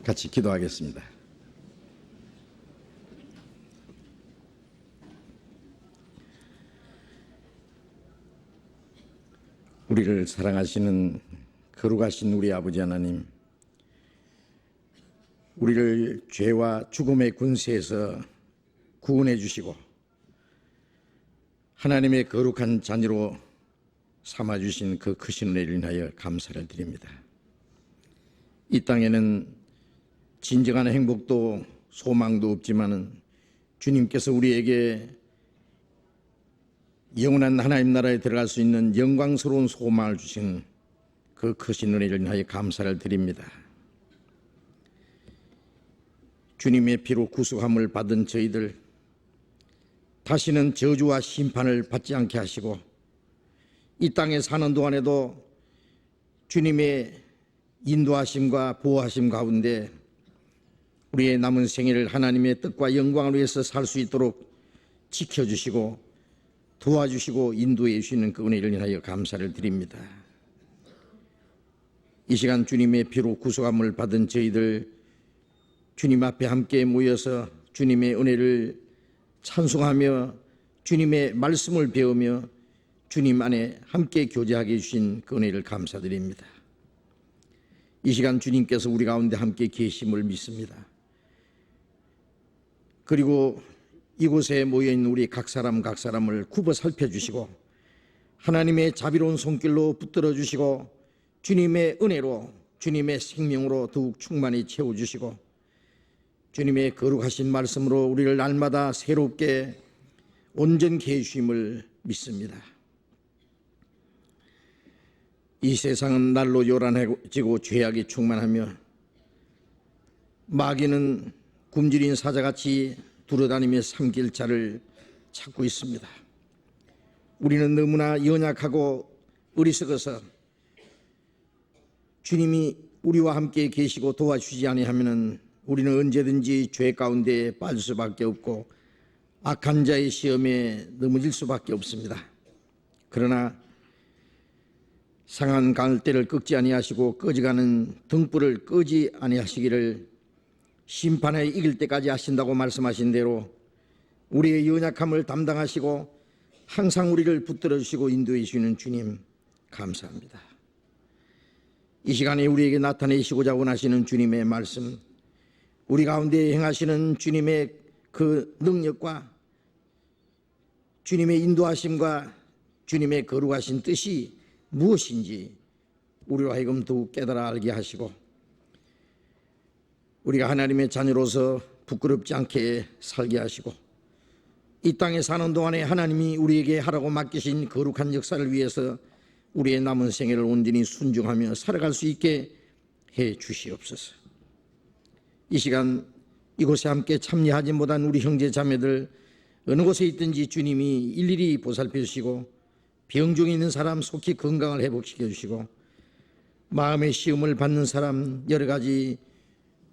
같이 기도하겠습니다. 우리를 사랑하시는 거룩하신 우리 아버지 하나님, 우리를 죄와 죽음의 군세에서 구원해 주시고 하나님의 거룩한 자녀로 삼아주신 그 크신 은혜를 인하여 감사를 드립니다. 이 땅에는 진정한 행복도 소망도 없지만 주님께서 우리에게 영원한 하나님 나라에 들어갈 수 있는 영광스러운 소망을 주신 그 크신 은혜를 인하여 감사를 드립니다. 주님의 피로 구속함을 받은 저희들 다시는 저주와 심판을 받지 않게 하시고 이 땅에 사는 동안에도 주님의 인도하심과 보호하심 가운데 우리의 남은 생애를 하나님의 뜻과 영광을 위해서 살 수 있도록 지켜주시고 도와주시고 인도해 주시는 그 은혜를 인하여 감사를 드립니다. 이 시간 주님의 피로 구속함을 받은 저희들 주님 앞에 함께 모여서 주님의 은혜를 찬송하며 주님의 말씀을 배우며 주님 안에 함께 교제하게 해주신 그 은혜를 감사드립니다. 이 시간 주님께서 우리 가운데 함께 계심을 믿습니다. 그리고 이곳에 모여있는 우리 각 사람을 굽어 살펴주시고 하나님의 자비로운 손길로 붙들어 주시고 주님의 은혜로 주님의 생명으로 더욱 충만히 채워주시고 주님의 거룩하신 말씀으로 우리를 날마다 새롭게 온전케 해주심을 믿습니다. 이 세상은 날로 요란해지고 죄악이 충만하며 마귀는 굶주린 사자같이 두루다니며 삼킬 자를 찾고 있습니다. 우리는 너무나 연약하고 어리석어서 주님이 우리와 함께 계시고 도와주지 아니하면 우리는 언제든지 죄 가운데 빠질 수밖에 없고 악한 자의 시험에 넘어질 수밖에 없습니다. 그러나 상한 갈대를 꺾지 아니하시고 꺼져가는 등불을 끄지 아니하시기를 심판에 이길 때까지 하신다고 말씀하신 대로 우리의 연약함을 담당하시고 항상 우리를 붙들어 주시고 인도해 주시는 주님 감사합니다. 이 시간에 우리에게 나타내시고자 원하시는 주님의 말씀, 우리 가운데 행하시는 주님의 그 능력과 주님의 인도하심과 주님의 거룩하신 뜻이 무엇인지 우리로 하여금 더욱 깨달아 알게 하시고 우리가 하나님의 자녀로서 부끄럽지 않게 살게 하시고 이 땅에 사는 동안에 하나님이 우리에게 하라고 맡기신 거룩한 역사를 위해서 우리의 남은 생애를 온전히 순종하며 살아갈 수 있게 해 주시옵소서. 이 시간 이곳에 함께 참여하지 못한 우리 형제 자매들 어느 곳에 있든지 주님이 일일이 보살펴 주시고 병 중에 있는 사람 속히 건강을 회복시켜 주시고 마음의 시험을 받는 사람 여러 가지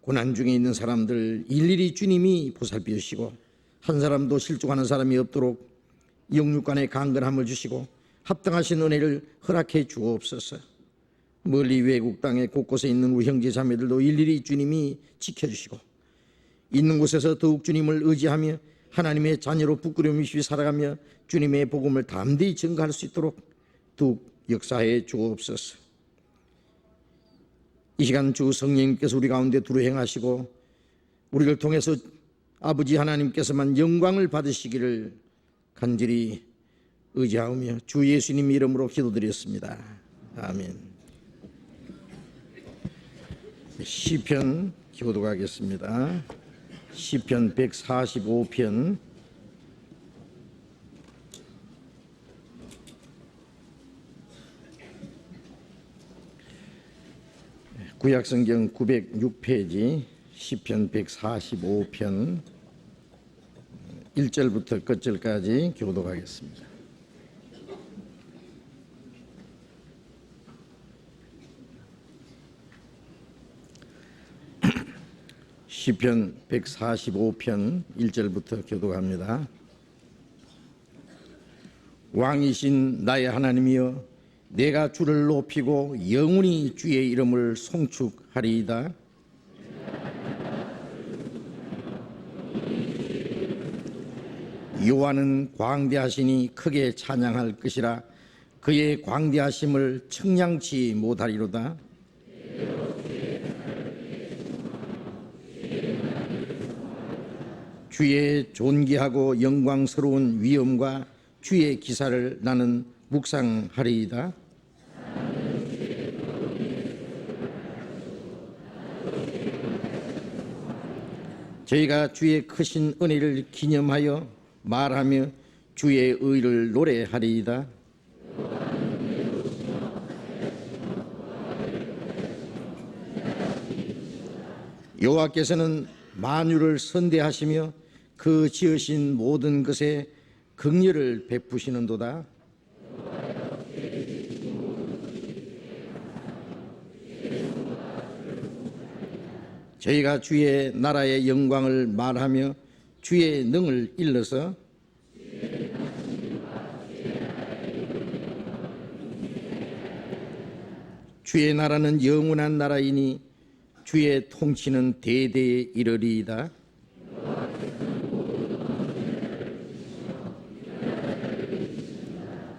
고난 중에 있는 사람들 일일이 주님이 보살펴 주시고 한 사람도 실족하는 사람이 없도록 영육간의 강건함을 주시고 합당하신 은혜를 허락해 주옵소서. 멀리 외국 땅에 곳곳에 있는 우리 형제 자매들도 일일이 주님이 지켜주시고 있는 곳에서 더욱 주님을 의지하며 하나님의 자녀로 부끄러움 없이 살아가며 주님의 복음을 담대히 증거할 수 있도록 더욱 역사해 주옵소서. 이 시간 주 성령님께서 우리 가운데 두루 행하시고 우리를 통해서 아버지 하나님께서만 영광을 받으시기를 간절히 의지하며 주 예수님 이름으로 기도드렸습니다. 아멘. 시편 교독하겠습니다. 시편 145편 구약성경 906페이지 시편 145편 1절부터 끝절까지 교독하겠습니다. 시편 145편 1절부터 교독합니다. 왕이신 나의 하나님이여 내가 주를 높이고 영원히 주의 이름을 송축하리이다. 여호와는 광대하시니 크게 찬양할 것이라. 그의 광대하심을 청량치 못하리로다. 주의 존귀하고 영광스러운 위엄과 주의 기사를 나는 묵상하리이다. 저희가 주의 크신 은혜를 기념하여 말하며 주의 의를 노래하리이다. 여호와께서는 만유를 선대하시며 그 지으신 모든 것에 긍휼을 베푸시는도다. 저희가 주의 나라의 영광을 말하며 주의 능을 일러서 주의 나라는 영원한 나라이니 주의 통치는 대대에 이르리이다.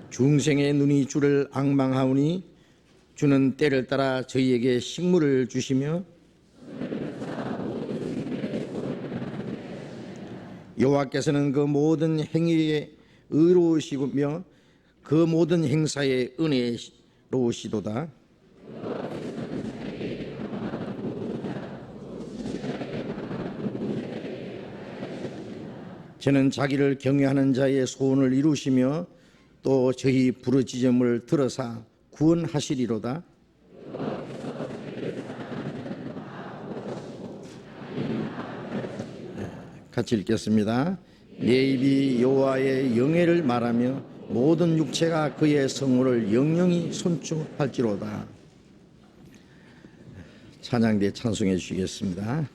중생의 눈이 주를 앙망하오니 주는 때를 따라 저희에게 식물을 주시며 여호와께서는 그 모든 행위에 의로우시며 그 모든 행사에 은혜로우시도다. 저는 자기를 경외하는 자의 소원을 이루시며 또 저희 부르짖음을 들어사 구원하시리로다. 같이 읽겠습니다. 내 입이 여호와의 영예를 말하며 모든 육체가 그의 성호를 영영히 손축할지로다. 찬양대 찬송해 주시겠습니다.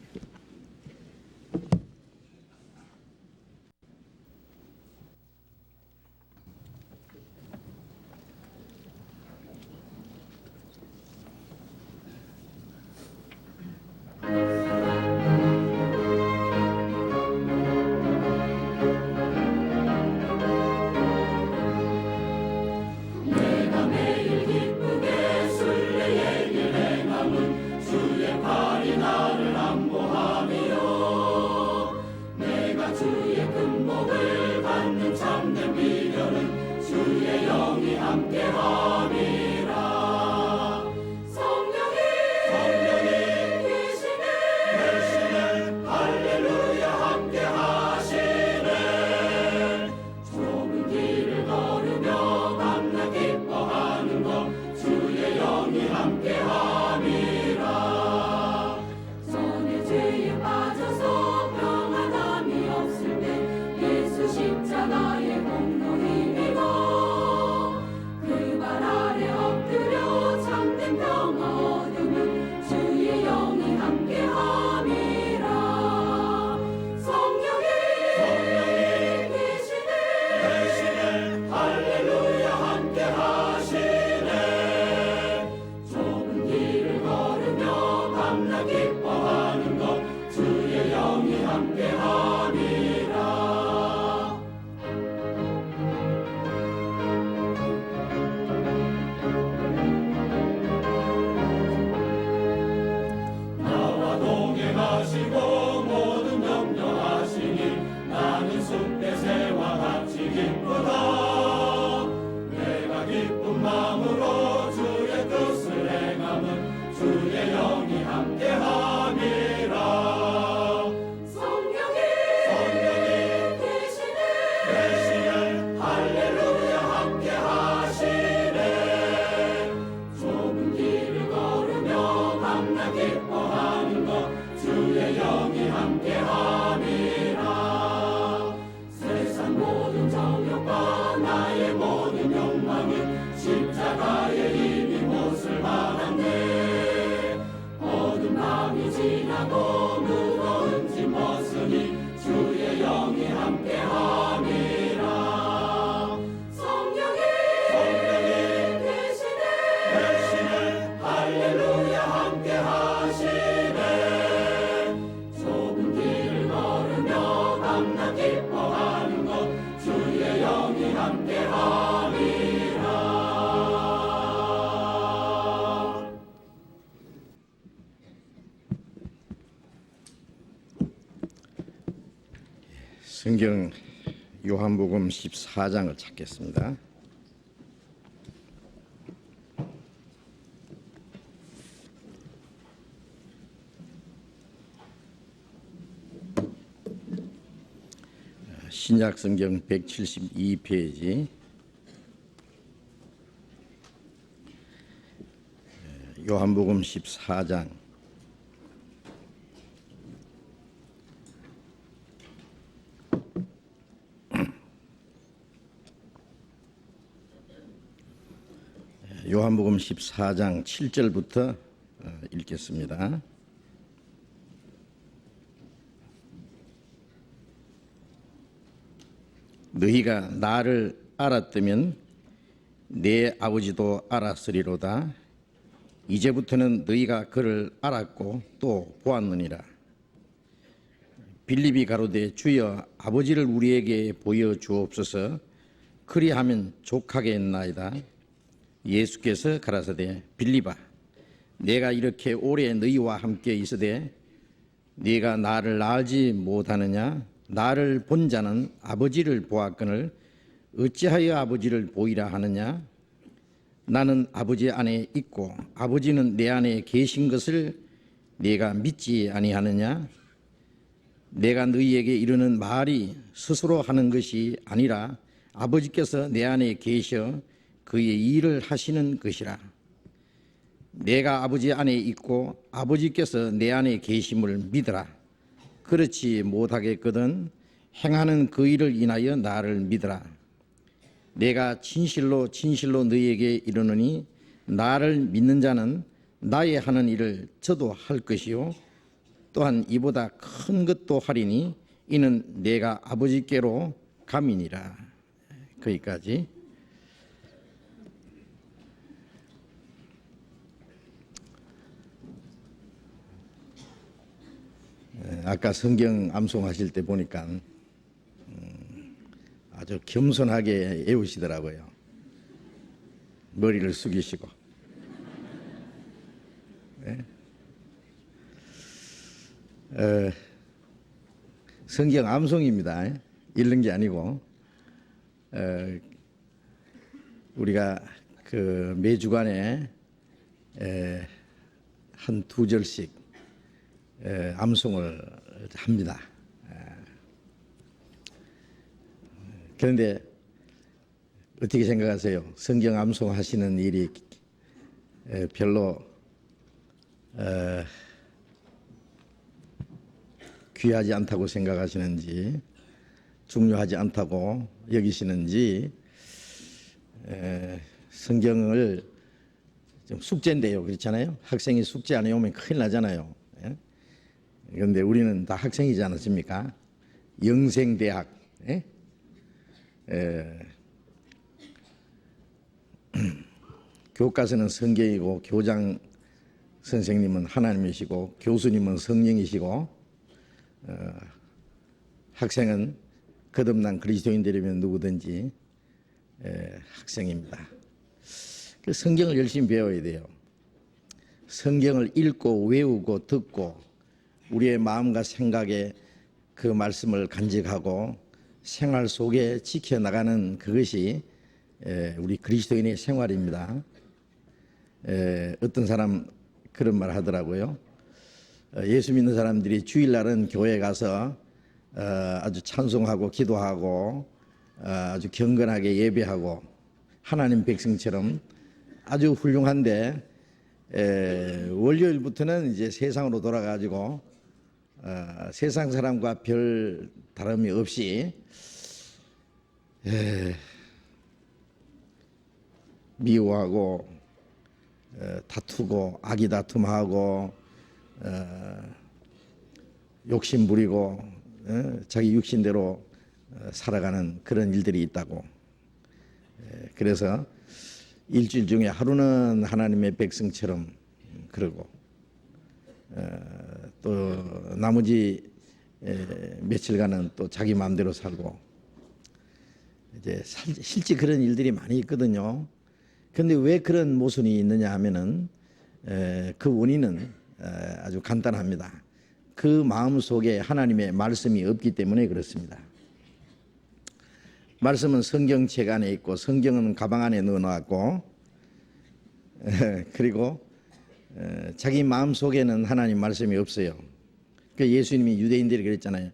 기뻐하는 것 성경 요한복음 14장을 찾겠습니다. 신약 성경 172페이지 요한복음 14장 요한복음 14장 7절부터 읽겠습니다. 너희가 나를 알았다면 내 아버지도 알았으리로다. 이제부터는 너희가 그를 알았고 또 보았느니라. 빌립이 가로되 주여 아버지를 우리에게 보여주옵소서. 그리하면 족하겠나이다. 예수께서 가라사대 빌립아 내가 이렇게 오래 너희와 함께 있으되 네가 나를 알지 못하느냐? 나를 본 자는 아버지를 보았거늘 어찌하여 아버지를 보이라 하느냐? 나는 아버지 안에 있고 아버지는 내 안에 계신 것을 네가 믿지 아니하느냐? 내가 너희에게 이르는 말이 스스로 하는 것이 아니라 아버지께서 내 안에 계셔 그의 일을 하시는 것이라. 내가 아버지 안에 있고 아버지께서 내 안에 계심을 믿으라. 그렇지 못하겠거든 행하는 그 일을 인하여 나를 믿으라. 내가 진실로 진실로 너희에게 이르노니 나를 믿는 자는 나의 하는 일을 저도 할 것이요 또한 이보다 큰 것도 하리니 이는 내가 아버지께로 감이니라. 거기까지. 아까 성경 암송하실 때 보니까 아주 겸손하게 외우시더라고요. 머리를 숙이시고. 네. 성경 암송입니다. 읽는 게 아니고 우리가 그 매주간에 한 두 절씩 암송을 합니다. 그런데 어떻게 생각하세요? 성경 암송하시는 일이 별로 귀하지 않다고 생각하시는지 중요하지 않다고 여기시는지 성경을 좀 숙제인데요. 그렇잖아요. 학생이 숙제 안 해오면 큰일 나잖아요. 그런데 우리는 다 학생이지 않습니까? 영생대학. 교과서는 성경이고 교장 선생님은 하나님이시고 교수님은 성령이시고 학생은 거듭난 그리스도인들이면 누구든지 학생입니다. 그 성경을 열심히 배워야 돼요. 성경을 읽고 외우고 듣고 우리의 마음과 생각에 그 말씀을 간직하고 생활 속에 지켜나가는 그것이 우리 그리스도인의 생활입니다. 어떤 사람 그런 말 하더라고요. 예수 믿는 사람들이 주일날은 교회 가서 아주 찬송하고 기도하고 아주 경건하게 예배하고 하나님 백성처럼 아주 훌륭한데 월요일부터는 이제 세상으로 돌아가지고 세상 사람과 별 다름이 없이 미워하고 다투고 악의다툼하고 욕심 부리고 자기 육신대로 살아가는 그런 일들이 있다고. 그래서 일주일 중에 하루는 하나님의 백성처럼 그러고 또 나머지 며칠간은 또 자기 마음대로 살고 이제 실제 그런 일들이 많이 있거든요. 그런데 왜 그런 모순이 있느냐 하면은 그 원인은 아주 간단합니다. 그 마음 속에 하나님의 말씀이 없기 때문에 그렇습니다. 말씀은 성경책 안에 있고 성경은 가방 안에 넣어놨고 그리고 자기 마음속에는 하나님 말씀이 없어요. 그 예수님이 유대인들이 그랬잖아요.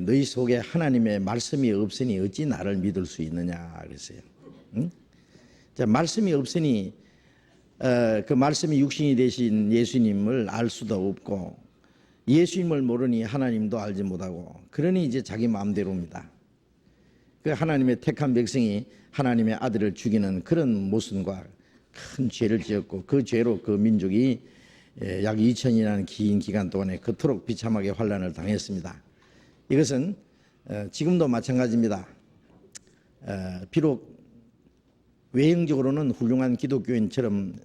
너희 속에 하나님의 말씀이 없으니 어찌 나를 믿을 수 있느냐 그랬어요. 응? 자, 말씀이 없으니 그 말씀이 육신이 되신 예수님을 알 수도 없고 예수님을 모르니 하나님도 알지 못하고 그러니 이제 자기 마음대로입니다. 그 하나님의 택한 백성이 하나님의 아들을 죽이는 그런 모순과 큰 죄를 지었고 그 죄로 그 민족이 약 2000이라는 긴 기간 동안에 그토록 비참하게 환난을 당했습니다. 이것은 지금도 마찬가지입니다. 비록 외형적으로는 훌륭한 기독교인처럼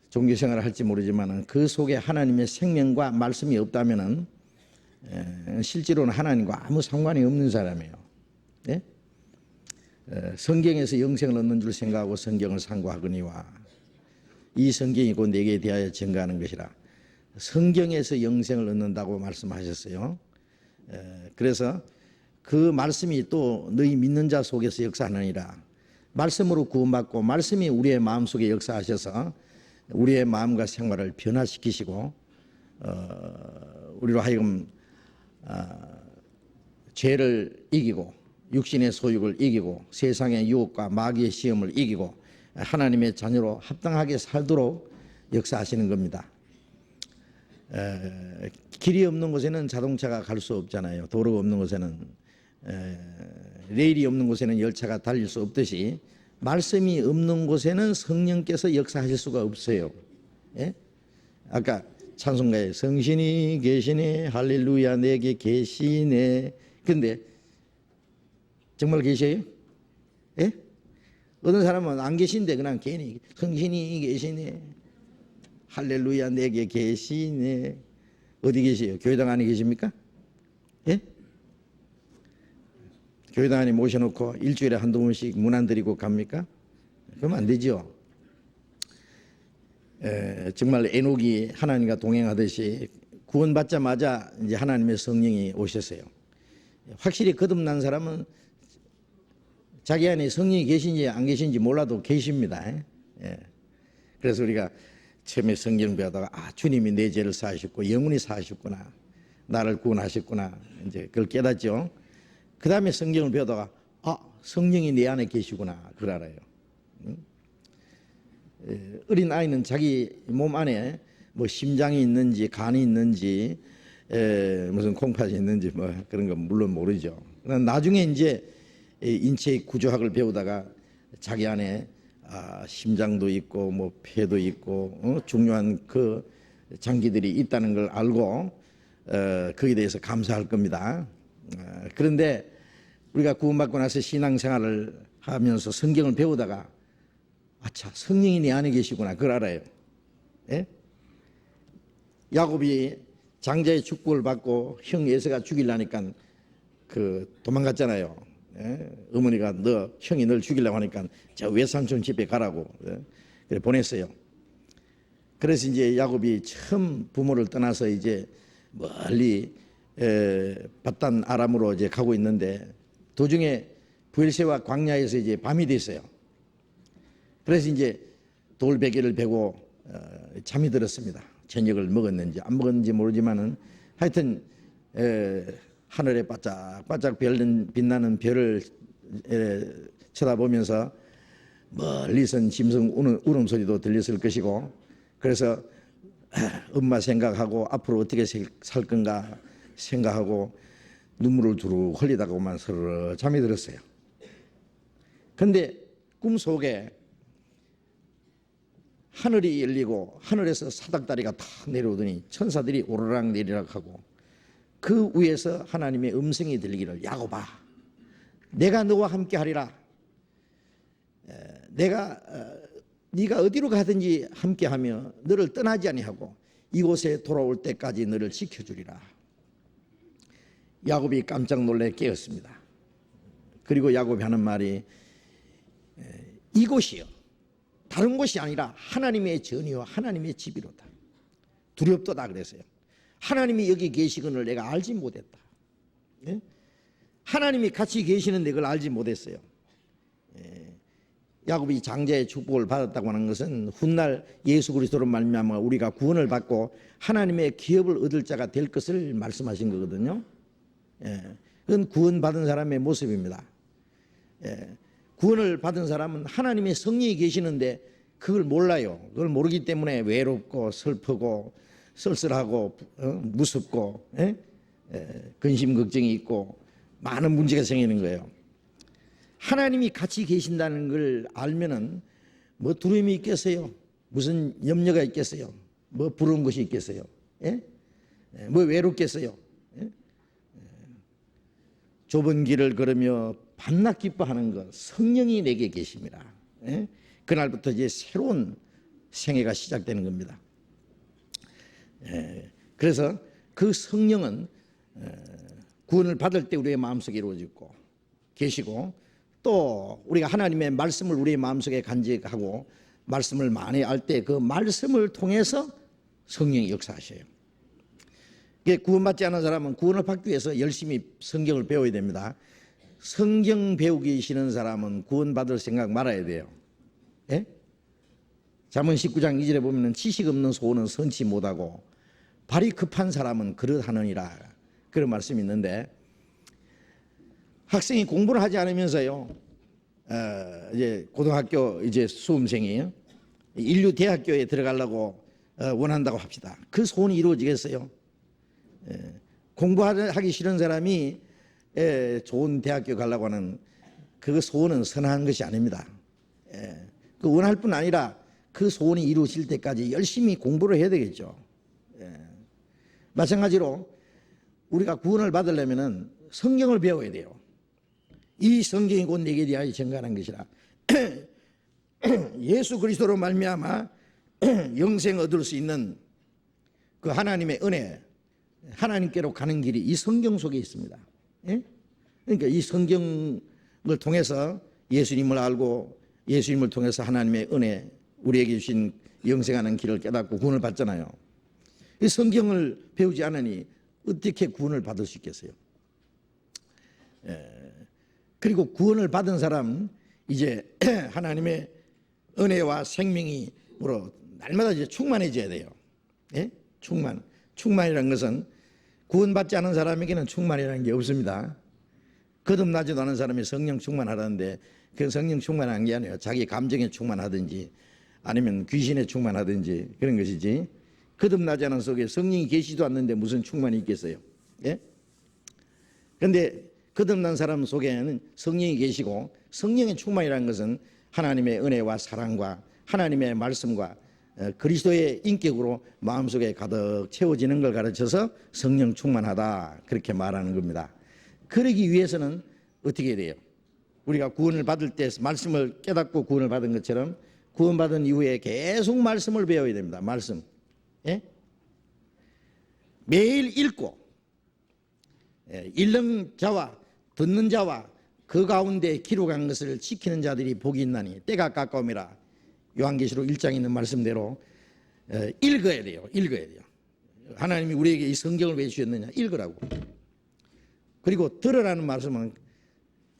종교생활을 할지 모르지만 그 속에 하나님의 생명과 말씀이 없다면 실제로는 하나님과 아무 상관이 없는 사람이에요. 네? 성경에서 영생을 얻는 줄 생각하고 성경을 상고하거니와 이 성경이 곧 내게 대하여 증거하는 것이라. 성경에서 영생을 얻는다고 말씀하셨어요. 그래서 그 말씀이 또 너희 믿는 자 속에서 역사하느니라. 말씀으로 구원받고 말씀이 우리의 마음속에 역사하셔서 우리의 마음과 생활을 변화시키시고 우리로 하여금 죄를 이기고 육신의 소욕을 이기고 세상의 유혹과 마귀의 시험을 이기고 하나님의 자녀로 합당하게 살도록 역사하시는 겁니다. 길이 없는 곳에는 자동차가 갈 수 없잖아요. 도로가 없는 곳에는 레일이 없는 곳에는 열차가 달릴 수 없듯이 말씀이 없는 곳에는 성령께서 역사하실 수가 없어요. 예? 아까 찬송가에 성신이 계시네 할렐루야 내게 계시네. 그런데 정말 계셔요? 예? 어떤 사람은 안 계신데 그냥 괜히 성신이 계시네 할렐루야 내게 계시네. 어디 계세요? 교회당 안에 계십니까? 예? 교회당 안에 모셔놓고 일주일에 한두 번씩 문 안 드리고 갑니까? 그러면 안 되죠. 정말 에녹이 하나님과 동행하듯이 구원받자마자 이제 하나님의 성령이 오셨어요. 확실히 거듭난 사람은 자기 안에 성령이 계신지 안 계신지 몰라도 계십니다. 예. 그래서 우리가 처음에 성경 배우다가 주님이 내 죄를 사하셨고 영원히 사하셨구나, 나를 구원하셨구나 이제 그걸 깨닫죠. 그 다음에 성경을 배우다가 성령이 내 안에 계시구나 그걸 알아요. 어린 아이는 자기 몸 안에 뭐 심장이 있는지 간이 있는지 무슨 콩팥이 있는지 뭐 그런 건 물론 모르죠. 나중에 이제 인체의 구조학을 배우다가 자기 안에 심장도 있고 뭐 폐도 있고 중요한 그 장기들이 있다는 걸 알고 거기에 대해서 감사할 겁니다. 그런데 우리가 구원받고 나서 신앙생활을 하면서 성경을 배우다가 아차 성령이 내 안에 계시구나 그걸 알아요. 예? 야곱이 장자의 축복을 받고 형 에서가 죽이려니까 그 도망갔잖아요. 예? 어머니가 형이 널 죽이려고 하니까 저 외삼촌 집에 가라고 그래 보냈어요. 그래서 이제 야곱이 처음 부모를 떠나서 이제 멀리 바단 아람으로 이제 가고 있는데 도중에 브엘세바 광야에서 이제 밤이 됐어요. 그래서 이제 돌베개를 베고 잠이 들었습니다. 저녁을 먹었는지 안 먹었는지 모르지만은 하여튼 하늘에 바짝바짝 빛나는 별을 쳐다보면서 멀리선 짐승 울음소리도 들렸을 것이고 그래서 엄마 생각하고 앞으로 어떻게 살 건가 생각하고 눈물을 두루 흘리다가만 서로 잠이 들었어요. 그런데 꿈속에 하늘이 열리고 하늘에서 사닥다리가 탁 내려오더니 천사들이 오르락 내리락 하고 그 위에서 하나님의 음성이 들리기를 야곱아 내가 너와 함께 하리라. 네가 어디로 가든지 함께하며 너를 떠나지 아니하고 이곳에 돌아올 때까지 너를 지켜주리라. 야곱이 깜짝 놀래 깨었습니다. 그리고 야곱이 하는 말이 이곳이요 다른 곳이 아니라 하나님의 전이요 하나님의 집이로다. 두렵도다 그랬어요. 하나님이 여기 계시거늘 내가 알지 못했다. 네? 하나님이 같이 계시는데 그걸 알지 못했어요. 야곱이 장자의 축복을 받았다고 하는 것은 훗날 예수 그리스도로 말미암아 우리가 구원을 받고 하나님의 기업을 얻을 자가 될 것을 말씀하신 거거든요. 그건 구원받은 사람의 모습입니다. 구원을 받은 사람은 하나님의 성령이 계시는데 그걸 몰라요. 그걸 모르기 때문에 외롭고 슬프고 쓸쓸하고 무섭고 근심 걱정이 있고 많은 문제가 생기는 거예요. 하나님이 같이 계신다는 걸 알면은 뭐 두려움이 있겠어요? 무슨 염려가 있겠어요? 뭐 부러운 것이 있겠어요? 뭐 외롭겠어요? 좁은 길을 걸으며 밤낮 기뻐하는 것, 성령이 내게 계십니다. 그날부터 이제 새로운 생애가 시작되는 겁니다. 그래서 그 성령은 구원을 받을 때 우리의 마음속에 이루어지고 계시고, 또 우리가 하나님의 말씀을 우리의 마음속에 간직하고 말씀을 많이 알 때 그 말씀을 통해서 성령이 역사하셔요. 구원받지 않은 사람은 구원을 받기 위해서 열심히 성경을 배워야 됩니다. 성경 배우기 싫은 사람은 구원받을 생각 말아야 돼요. 잠언 19장 2절에 보면 지식 없는 소원은 선치 못하고 발이 급한 사람은 그릇하느니라, 그런 말씀이 있는데, 학생이 공부를 하지 않으면서요, 이제 고등학교 이제 수험생이 인류 대학교에 들어가려고 원한다고 합시다. 그 소원이 이루어지겠어요? 공부하기 싫은 사람이 좋은 대학교 가려고 하는 그 소원은 선한 것이 아닙니다. 그 원할 뿐 아니라 그 소원이 이루어질 때까지 열심히 공부를 해야 되겠죠. 마찬가지로 우리가 구원을 받으려면 성경을 배워야 돼요. 이 성경이 곧 내게 대하여 증거하는 것이라. 예수 그리스도로 말미암아 영생 얻을 수 있는 그 하나님의 은혜, 하나님께로 가는 길이 이 성경 속에 있습니다. 그러니까 이 성경을 통해서 예수님을 알고 예수님을 통해서 하나님의 은혜, 우리에게 주신 영생하는 길을 깨닫고 구원을 받잖아요. 이 성경을 배우지 않으니 어떻게 구원을 받을 수 있겠어요? 그리고 구원을 받은 사람, 이제 하나님의 은혜와 생명이므로 날마다 이제 충만해져야 돼요. 충만이라는 것은 구원받지 않은 사람에게는 충만이라는 게 없습니다. 거듭나지도 않은 사람이 성령 충만하라는데, 그 성령 충만한 게 아니에요. 자기 감정에 충만하든지 아니면 귀신에 충만하든지 그런 것이지, 거듭나지 않은 속에 성령이 계시도 않는데 무슨 충만이 있겠어요? 그런데 거듭난 사람 속에는 성령이 계시고, 성령의 충만이라는 것은 하나님의 은혜와 사랑과 하나님의 말씀과 그리스도의 인격으로 마음속에 가득 채워지는 걸 가르쳐서 성령 충만하다, 그렇게 말하는 겁니다. 그러기 위해서는 어떻게 해야 돼요? 우리가 구원을 받을 때 말씀을 깨닫고 구원을 받은 것처럼 구원받은 이후에 계속 말씀을 배워야 됩니다. 말씀. 매일 읽고, 읽는 자와 듣는 자와 그 가운데 기록한 것을 지키는 자들이 복이 있나니 때가 가까움이라. 요한계시록 1장에 있는 말씀대로 읽어야 돼요. 읽어야 돼요. 하나님이 우리에게 이 성경을 왜 주셨느냐? 읽으라고. 그리고 들으라는 말씀은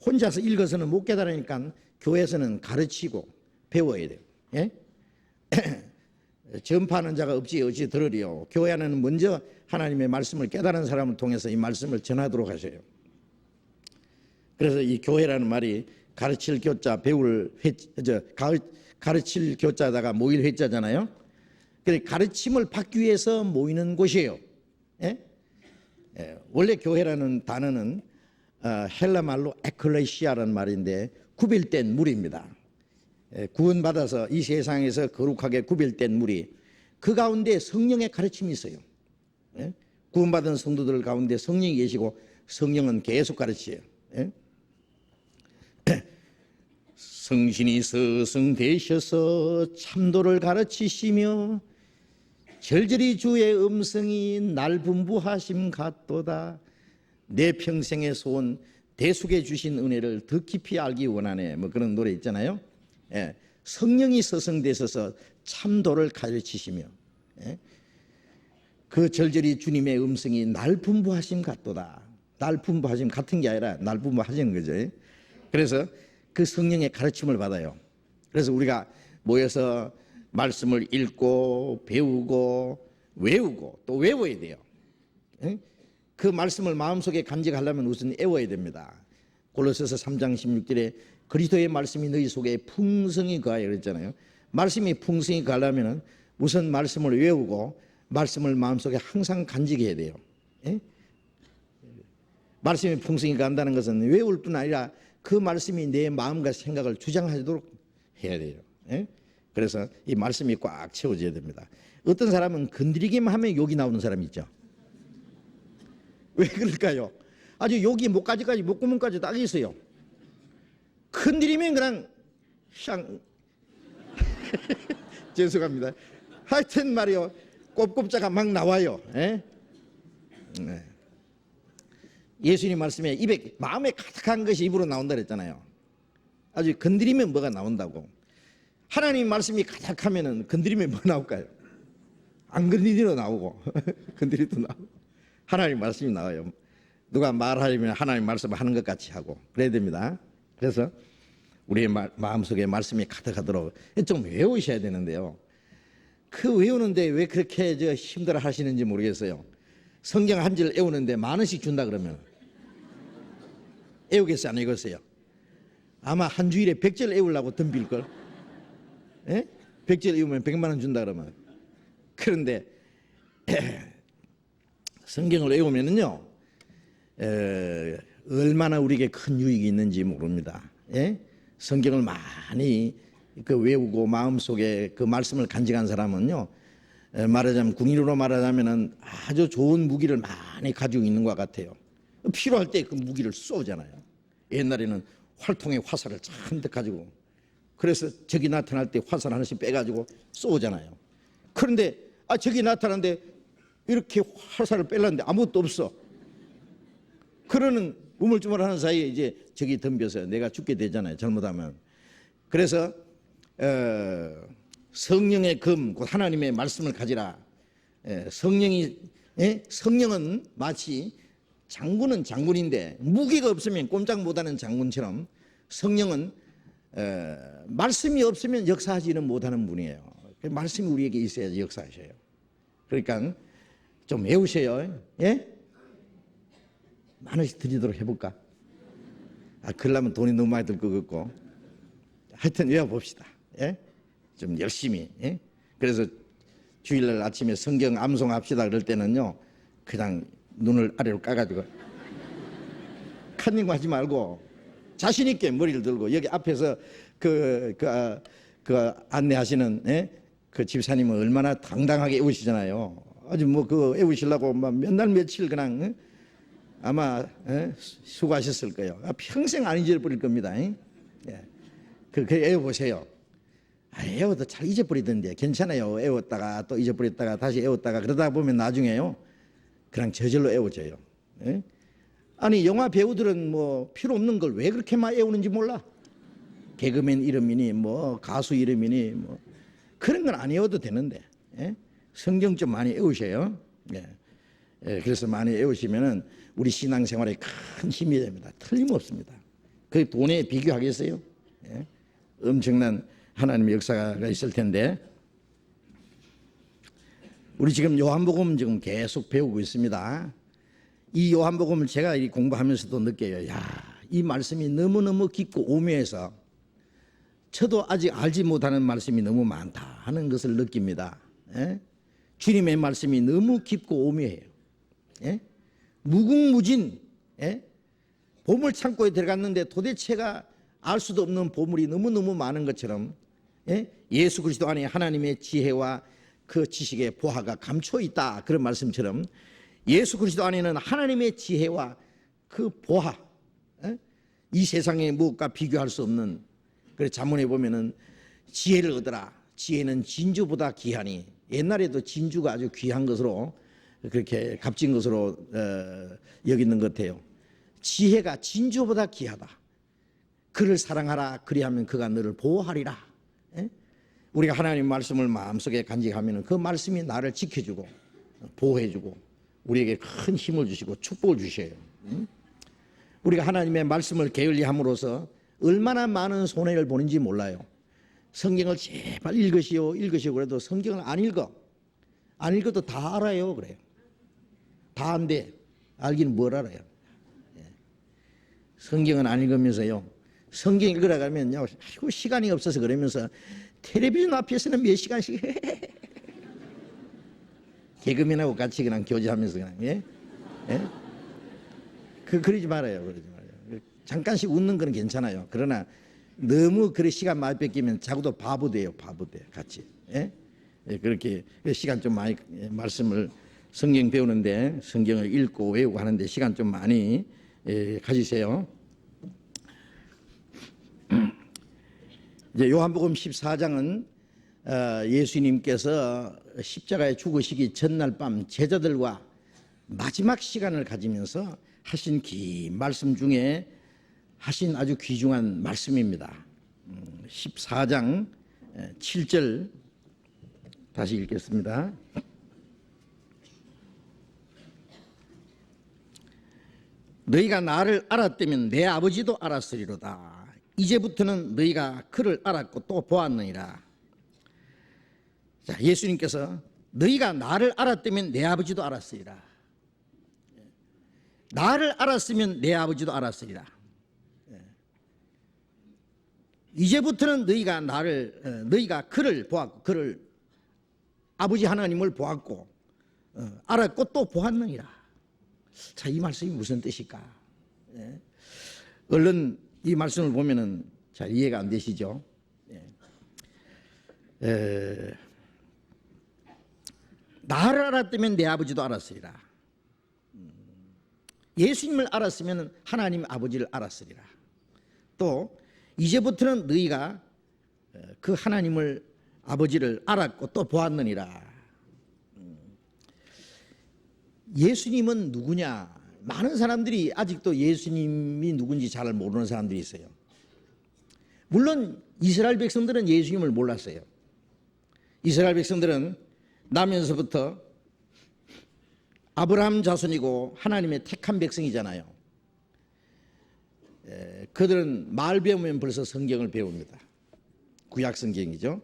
혼자서 읽어서는 못 깨달으니까 교회에서는 가르치고 배워야 돼요. 전파하는 자가 없지 어찌 들으리요. 교회 안에는 먼저 하나님의 말씀을 깨달은 사람을 통해서 이 말씀을 전하도록 하셔요. 그래서 이 교회라는 말이 가르칠 교자, 배울 가르칠 교자다가 모일 회자잖아요. 그래, 가르침을 받기 위해서 모이는 곳이에요. 원래 교회라는 단어는 헬라 말로 에클레시아라는 말인데 구별된 무리입니다. 구원받아서 이 세상에서 거룩하게 구별된 무리, 그 가운데 성령의 가르침이 있어요. 구원받은 성도들 가운데 성령이 계시고 성령은 계속 가르쳐요. 성신이 서성되셔서 참도를 가르치시며 절절히 주의 음성이 날 분부하심 같도다. 내 평생의 소원 대속해 주신 은혜를 더 깊이 알기 원하네. 뭐 그런 노래 있잖아요. 성령이 서성되셔서 참도를 가르치시며 그 절절히 주님의 음성이 날 분부하심 같도다. 날 분부하시면 같은 게 아니라 날 분부하시는 거죠. 그래서 그 성령의 가르침을 받아요. 그래서 우리가 모여서 말씀을 읽고 배우고 외우고 또 외워야 돼요. 그 말씀을 마음속에 간직하려면 우선 외워야 됩니다. 골로새서 3장 16절에 그리스도의 말씀이 너희 속에 풍성히 거하여 그랬잖아요. 말씀이 풍성히 거하려면 우선 말씀을 외우고 말씀을 마음속에 항상 간직해야 돼요. 말씀이 풍성히 거한다는 것은 외울 뿐 아니라 그 말씀이 내 마음과 생각을 주장하도록 해야 돼요. 그래서 이 말씀이 꽉 채워져야 됩니다. 어떤 사람은 건드리기만 하면 욕이 나오는 사람이 있죠. 왜 그럴까요? 아주 욕이 목까지까지 목구멍까지 딱 있어요. 건드리면 그냥 죄송합니다. 하여튼 말이요, 꼽꼽자가 막 나와요. 예수님 말씀에 입에 마음에 가득한 것이 입으로 나온다 그랬잖아요. 아주 건드리면 뭐가 나온다고. 하나님 말씀이 가득하면은 건드리면 뭐 나올까요? 안 건드리도 나오고 건드리도 나오고 하나님 말씀이 나와요. 누가 말하려면 하나님 말씀을 하는 것 같이 하고 그래야 됩니다. 그래서 우리의 마음속에 말씀이 가득하도록 좀 외우셔야 되는데요. 그 외우는데 왜 그렇게 힘들어 하시는지 모르겠어요. 성경 한 절 외우는데 10,000원씩 준다 그러면 외우겠어요, 안 외우겠어요? 아마 한 주일에 100절 외우려고 덤빌걸. 100절 외우면 100만 원 준다 그러면. 그런데 성경을 외우면은요, 얼마나 우리에게 큰 유익이 있는지 모릅니다. 성경을 많이 외우고 마음속에 그 말씀을 간직한 사람은요, 말하자면 궁리로 말하자면은 아주 좋은 무기를 많이 가지고 있는 것 같아요. 필요할 때 그 무기를 쏘잖아요. 옛날에는 활통에 화살을 잔뜩 가지고, 그래서 적이 나타날 때 화살 하나씩 빼가지고 쏘잖아요. 그런데 적이 나타나는데 이렇게 화살을 빼려는데 아무것도 없어. 그러는 우물쭈물하는 사이에 이제 적이 덤벼서 내가 죽게 되잖아요, 잘못하면. 그래서 성령의 금, 곧 하나님의 말씀을 가지라. 성령은 마치 장군은 장군인데 무기가 없으면 꼼짝 못하는 장군처럼 성령은 말씀이 없으면 역사하지는 못하는 분이에요. 말씀이 우리에게 있어야지 역사하셔요. 그러니까 좀 외우셔요. 예? 10,000원씩 드리도록 해볼까? 그러려면 돈이 너무 많이 들 것 같고. 하여튼 외워봅시다. 예? 좀 열심히. 예? 그래서 주일날 아침에 성경 암송합시다 그럴 때는요, 그냥 눈을 아래로 까가지고 칸닝 하지 말고 자신 있게 머리를 들고 여기 앞에서 그 안내하시는 그 집사님은 얼마나 당당하게 외우시잖아요. 아주 뭐 그 외우시려고 몇 날 며칠 그냥 아마 수고하셨을 거예요. 평생 안 잊어버릴 겁니다. 예. 그 외워보세요. 외워도 잘 잊어버리던데 괜찮아요. 외웠다가 또 잊어버렸다가 다시 외웠다가 그러다 보면 나중에요, 그냥 저절로 외워져요. 예? 아니 영화 배우들은 뭐 필요 없는 걸 왜 그렇게 많이 외우는지 몰라. 개그맨 이름이니 뭐 가수 이름이니 뭐 그런 건 안 외워도 되는데. 예? 성경 좀 많이 외우셔요. 예. 그래서 많이 외우시면은 우리 신앙생활에 큰 힘이 됩니다. 틀림없습니다. 그 돈에 비교하겠어요? 예? 엄청난 하나님의 역사가 있을 텐데, 우리 지금 요한복음 지금 계속 배우고 있습니다. 이 요한복음을 제가 공부하면서도 느껴요. 이 말씀이 너무너무 깊고 오묘해서 저도 아직 알지 못하는 말씀이 너무 많다 하는 것을 느낍니다. 예? 주님의 말씀이 너무 깊고 오묘해요. 예? 무궁무진, 보물 창고에 들어갔는데 도대체가 알 수도 없는 보물이 너무너무 많은 것처럼, 예수 그리스도 안에 하나님의 지혜와 그 지식의 보화가 감춰 있다, 그런 말씀처럼 예수 그리스도 안에는 하나님의 지혜와 그 보화, 이 세상의 무엇과 비교할 수 없는, 그래서 잠언에 보면은 지혜를 얻어라, 지혜는 진주보다 귀하니, 옛날에도 진주가 아주 귀한 것으로 그렇게 값진 것으로 여기는 것 같아요. 지혜가 진주보다 귀하다. 그를 사랑하라, 그리하면 그가 너를 보호하리라. 우리가 하나님 말씀을 마음속에 간직하면 그 말씀이 나를 지켜주고 보호해주고 우리에게 큰 힘을 주시고 축복을 주셔요. 우리가 하나님의 말씀을 게을리함으로써 얼마나 많은 손해를 보는지 몰라요. 성경을 제발 읽으시오 그래도 성경을 안 읽어도 다 알아요. 그래요. 다 안 돼. 알기는 뭘 알아요. 성경은 안 읽으면서요, 성경 읽으러 가면요, 아이고 시간이 없어서 그러면서 텔레비전 앞에서는 몇 시간씩 개그맨하고 같이 그냥 교제하면서 그냥 그러지 말아요. 잠깐씩 웃는 건 괜찮아요. 그러나 너무 그래 시간 많이 뺏기면 자고도 바보 돼요. 같이. 그렇게 시간 좀 많이 말씀을 성경 배우는데, 성경을 읽고 외우고 하는데 시간 좀 많이 가지세요. 이제 요한복음 14장은 예수님께서 십자가에 죽으시기 전날 밤 제자들과 마지막 시간을 가지면서 하신 긴 말씀 중에 하신 아주 귀중한 말씀입니다. 14장 7절 다시 읽겠습니다. 너희가 나를 알았다면 내 아버지도 알았으리로다. 이제부터는 너희가 그를 알았고 또 보았느니라. 자, 예수님께서 너희가 나를 알았다면 내 아버지도 알았으리라. 나를 알았으면 내 아버지도 알았으리라. 이제부터는 너희가 그를 보았고, 그를 아버지 하나님을 보았고 알았고 또 보았느니라. 자, 이 말씀이 무슨 뜻일까? 얼른 이 말씀을 보면은 잘 이해가 안 되시죠? 나를 알았다면 내 아버지도 알았으리라. 예수님을 알았으면 하나님 아버지를 알았으리라. 또 이제부터는 너희가 그 하나님을 아버지를 알았고 또 보았느니라. 예수님은 누구냐? 많은 사람들이 아직도 예수님이 누군지 잘 모르는 사람들이 있어요. 물론 이스라엘 백성들은 예수님을 몰랐어요. 이스라엘 백성들은 나면서부터 아브라함 자손이고 하나님의 택한 백성이잖아요. 그들은 말 배우면 벌써 성경을 배웁니다. 구약 성경이죠.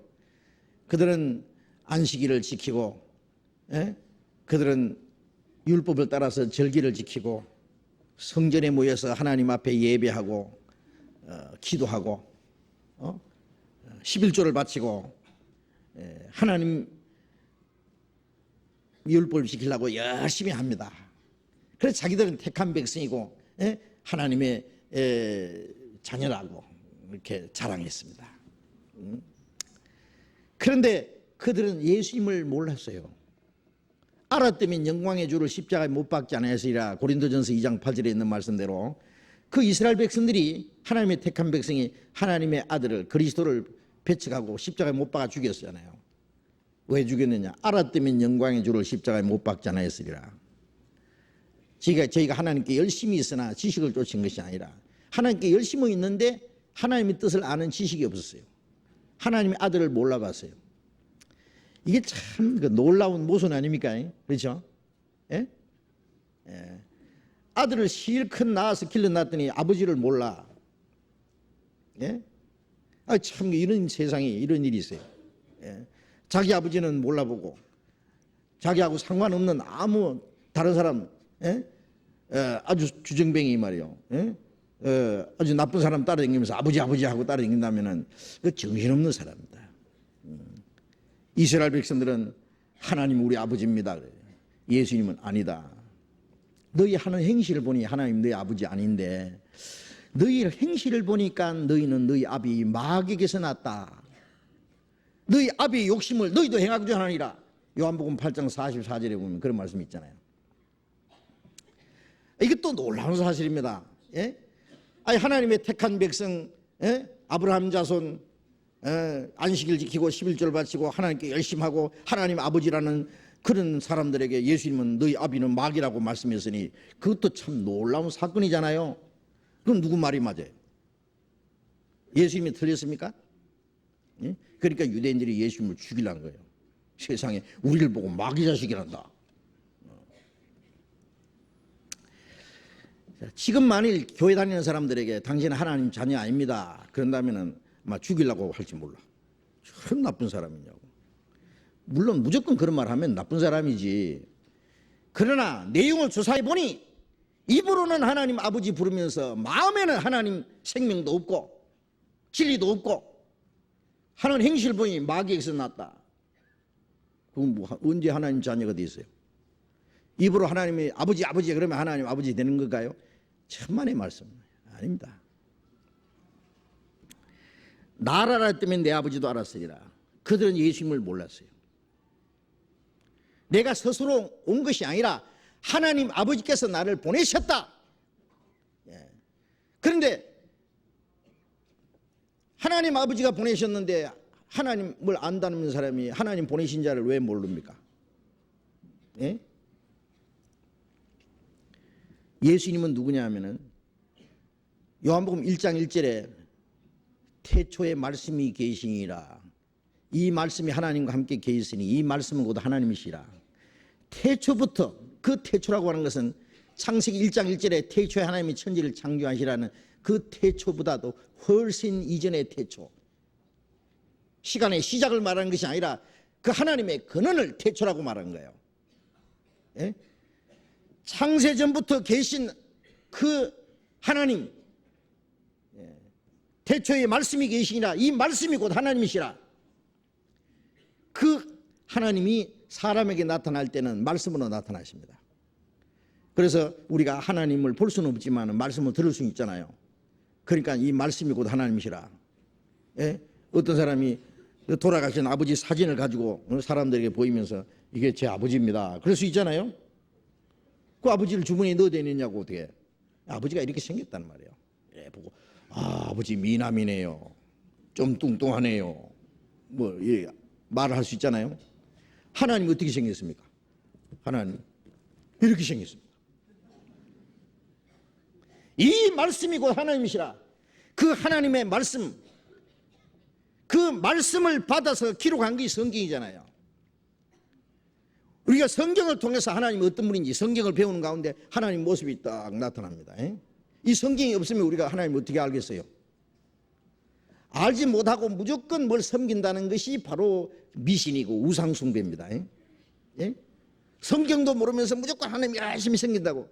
그들은 안식일을 지키고, 그들은 율법을 따라서 절기를 지키고 성전에 모여서 하나님 앞에 예배하고 기도하고 11조를 바치고 하나님 율법을 지키려고 열심히 합니다. 그래서 자기들은 택한 백성이고 하나님의 자녀라고 이렇게 자랑했습니다. 그런데 그들은 예수님을 몰랐어요. 알았다면 영광의 주를 십자가에 못 박지 않았으리라. 고린도전서 2장 8절에 있는 말씀대로 그 이스라엘 백성들이, 하나님의 택한 백성이 하나님의 아들을, 그리스도를 배척하고 십자가에 못 박아 죽였잖아요. 왜 죽였느냐? 알았다면 영광의 주를 십자가에 못 박지 않았으리라. 저희가 하나님께 열심히 있으나 지식을 쫓은 것이 아니라 하나님께 열심히 있는데 하나님의 뜻을 아는 지식이 없었어요. 하나님의 아들을 몰라봤어요. 이게 참 놀라운 모순 아닙니까? 그렇죠? 아들을 실컷 낳아서 길러놨더니 아버지를 몰라. 참 이런 세상에 이런 일이 있어요. 자기 아버지는 몰라보고 자기하고 상관없는 아무 다른 사람, 아주 주정뱅이 말이요. 아주 나쁜 사람 따라다니면서 아버지 하고 따라다닌다면은 그 정신없는 사람이다. 이스라엘 백성들은 하나님 우리 아버지입니다. 예수님은 아니다. 너희 하는 행실을 보니 하나님 너희 아버지 아닌데 너희 행실을 보니까 너희는 너희 아비 마귀에게서 났다. 너희 아비의 욕심을 너희도 행하고자 하느니라. 요한복음 8장 44절에 보면 그런 말씀이 있잖아요. 이게 또 놀라운 사실입니다. 아니 하나님의 택한 백성, 아브라함 자손, 안식일 지키고 11조를 바치고 하나님께 열심히 하고 하나님 아버지라는 그런 사람들에게 예수님은 너희 아비는 마귀라고 말씀했으니 그것도 참 놀라운 사건이잖아요. 그럼 누구 말이 맞아요? 예수님이 틀렸습니까? 그러니까 유대인들이 예수님을 죽이려는 거예요. 세상에 우리를 보고 마귀 자식이란다. 지금 만일 교회 다니는 사람들에게 당신은 하나님 자녀 아닙니다 그런다면은 아마 죽이려고 할지 몰라. 참 나쁜 사람이냐고. 물론 무조건 그런 말 하면 나쁜 사람이지. 그러나 내용을 조사해 보니 입으로는 하나님 아버지 부르면서 마음에는 하나님 생명도 없고 진리도 없고 하는 행실 보니 마귀에게서 났다. 그건 뭐 언제 하나님 자녀가 돼 있어요? 입으로 하나님이 아버지 아버지 그러면 하나님 아버지 되는 건가요? 천만의 말씀 아닙니다. 나를 알았다면 내 아버지도 알았으리라. 그들은 예수님을 몰랐어요. 내가 스스로 온 것이 아니라 하나님 아버지께서 나를 보내셨다. 그런데 하나님 아버지가 보내셨는데 하나님을 안다는 사람이 하나님 보내신 자를 왜 모릅니까? 예? 예수님은 누구냐 하면은 요한복음 1장 1절에 태초에 말씀이 계시니라. 이 말씀이 하나님과 함께 계시니 이 말씀은 곧 하나님이시라. 태초부터, 그 태초라고 하는 것은 창세기 1장 1절에 태초에 하나님이 천지를 창조하시라는 그 태초보다도 훨씬 이전의 태초, 시간의 시작을 말하는 것이 아니라 그 하나님의 근원을 태초라고 말하는 거예요. 예? 창세전부터 계신 그 하나님, 태초에 말씀이 계시니라. 이 말씀이 곧 하나님이시라. 그 하나님이 사람에게 나타날 때는 말씀으로 나타나십니다. 그래서 우리가 하나님을 볼 수는 없지만 말씀을 들을 수 있잖아요. 그러니까 이 말씀이 곧 하나님이시라. 예? 어떤 사람이 돌아가신 아버지 사진을 가지고 사람들에게 보이면서 이게 제 아버지입니다 그럴 수 있잖아요. 그 아버지를 주머니에 넣어야 되느냐고. 어떻게 아버지가 이렇게 생겼단 말이에요. 예, 보고 아버지 미남이네요, 좀 뚱뚱하네요, 뭐 예, 말을 할 수 있잖아요. 하나님 어떻게 생겼습니까? 하나님 이렇게 생겼습니다. 이 말씀이 곧 하나님이시라. 그 하나님의 말씀, 그 말씀을 받아서 기록한 게 성경이잖아요. 우리가 성경을 통해서 하나님이 어떤 분인지 성경을 배우는 가운데 하나님 모습이 딱 나타납니다. 이 성경이 없으면 우리가 하나님을 어떻게 알겠어요? 알지 못하고 무조건 뭘 섬긴다는 것이 바로 미신이고 우상숭배입니다. 성경도 모르면서 무조건 하나님 열심히 섬긴다고,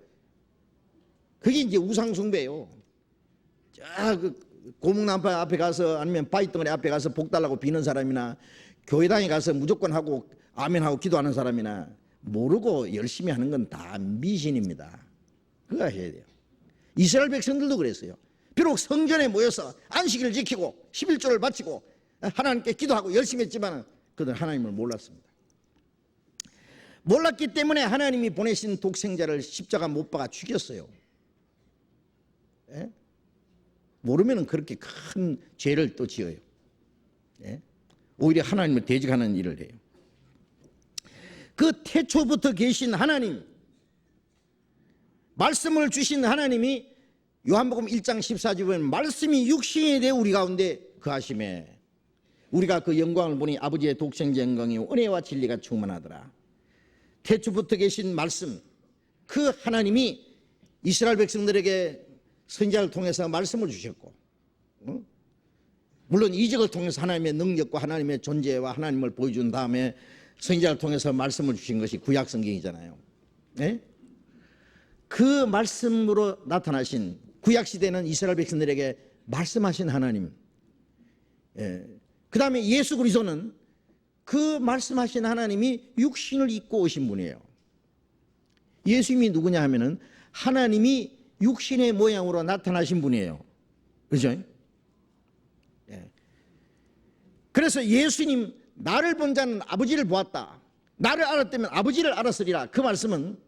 그게 이제 우상숭배예요. 그 고목난파 앞에 가서 아니면 바위덩어리 앞에 가서 복 달라고 비는 사람이나 교회당에 가서 무조건 하고 아멘하고 기도하는 사람이나 모르고 열심히 하는 건 다 미신입니다. 그거 해야 돼요. 이스라엘 백성들도 그랬어요. 비록 성전에 모여서 안식일을 지키고 11조를 바치고 하나님께 기도하고 열심히 했지만 그들은 하나님을 몰랐습니다. 몰랐기 때문에 하나님이 보내신 독생자를 십자가 못 박아 죽였어요. 예? 모르면 그렇게 큰 죄를 또 지어요. 예? 오히려 하나님을 대적하는 일을 해요. 그 태초부터 계신 하나님, 말씀을 주신 하나님이 요한복음 1장 14절에 보면 말씀이 육신이 되어 우리 가운데 거하심에 우리가 그 영광을 보니 아버지의 독생자 영광이 은혜와 진리가 충만하더라. 태초부터 계신 말씀, 그 하나님이 이스라엘 백성들에게 선지자를 통해서 말씀을 주셨고, 물론 이적을 통해서 하나님의 능력과 하나님의 존재와 하나님을 보여준 다음에 선지자를 통해서 말씀을 주신 것이 구약 성경이잖아요. 네? 그 말씀으로 나타나신, 구약 시대는 이스라엘 백성들에게 말씀하신 하나님, 그 다음에 예수 그리스도는 그 말씀하신 하나님이 육신을 입고 오신 분이에요. 예수님이 누구냐 하면은 하나님이 육신의 모양으로 나타나신 분이에요. 그죠? 그래서 예수님, 나를 본 자는 아버지를 보았다, 나를 알았다면 아버지를 알았으리라. 그 말씀은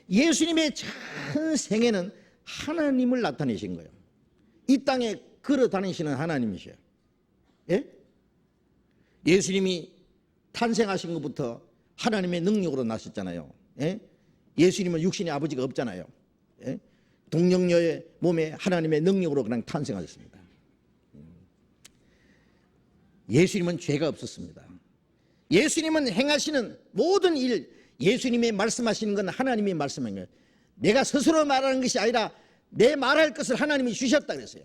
예수님의 전 생애는 하나님을 나타내신 거예요. 이 땅에 걸어 다니시는 하나님이셔요. 예? 예수님이 탄생하신 것부터 하나님의 능력으로 나셨잖아요. 예? 예수님은 육신의 아버지가 없잖아요. 예? 동정녀의 몸에 하나님의 능력으로 그냥 탄생하셨습니다. 예수님은 죄가 없었습니다. 예수님은 행하시는 모든 일, 예수님이 말씀하시는 건 하나님이 말씀한 거예요. 내가 스스로 말하는 것이 아니라 내 말할 것을 하나님이 주셨다 그랬어요.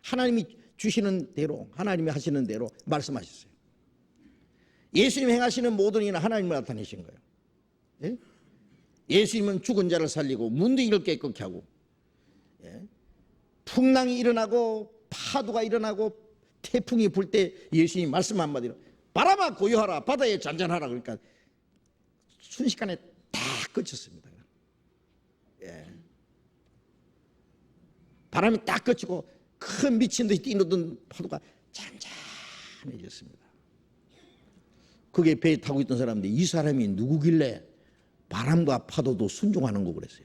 하나님이 주시는 대로, 하나님이 하시는 대로 말씀하셨어요. 예수님 행하시는 모든 일은 하나님을 나타내신 거예요. 예? 예수님은 죽은 자를 살리고 문둥이를 깨끗게 하고, 예? 풍랑이 일어나고 파도가 일어나고 태풍이 불 때 예수님이 말씀 한마디로 바람아 고요하라, 바다에 잔잔하라. 그러니까 순식간에 다 그쳤습니다. 예. 바람이 딱 그치고 큰 미친 듯이 뛰노던 파도가 잔잔해졌습니다. 거기에 배에 타고 있던 사람들이 이 사람이 누구길래 바람과 파도도 순종하는 거 그랬어요.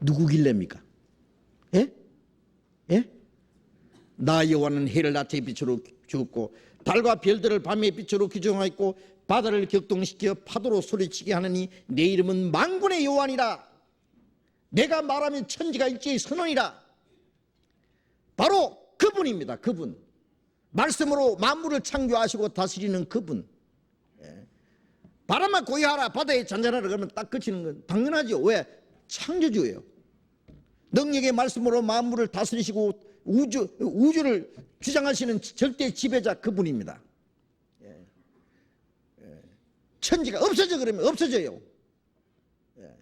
누구길래입니까? 예? 예? 나 여호와는 해를 낮의 빛으로 주었고 달과 별들을 밤의 빛으로 규정하였고 바다를 격동시켜 파도로 소리치게 하느니 내 이름은 만군의 여호와니라. 내가 말하면 천지가 일제히 선언이라. 바로 그분입니다. 그분. 말씀으로 만물을 창조하시고 다스리는 그분. 예. 바람아 고요하라, 바다에 잔잔하라 그러면 딱 그치는 건 당연하죠. 왜? 창조주예요. 능력의 말씀으로 만물을 다스리시고 우주를 주장하시는 절대 지배자 그분입니다. 예. 예. 천지가 없어져 그러면 없어져요. 예.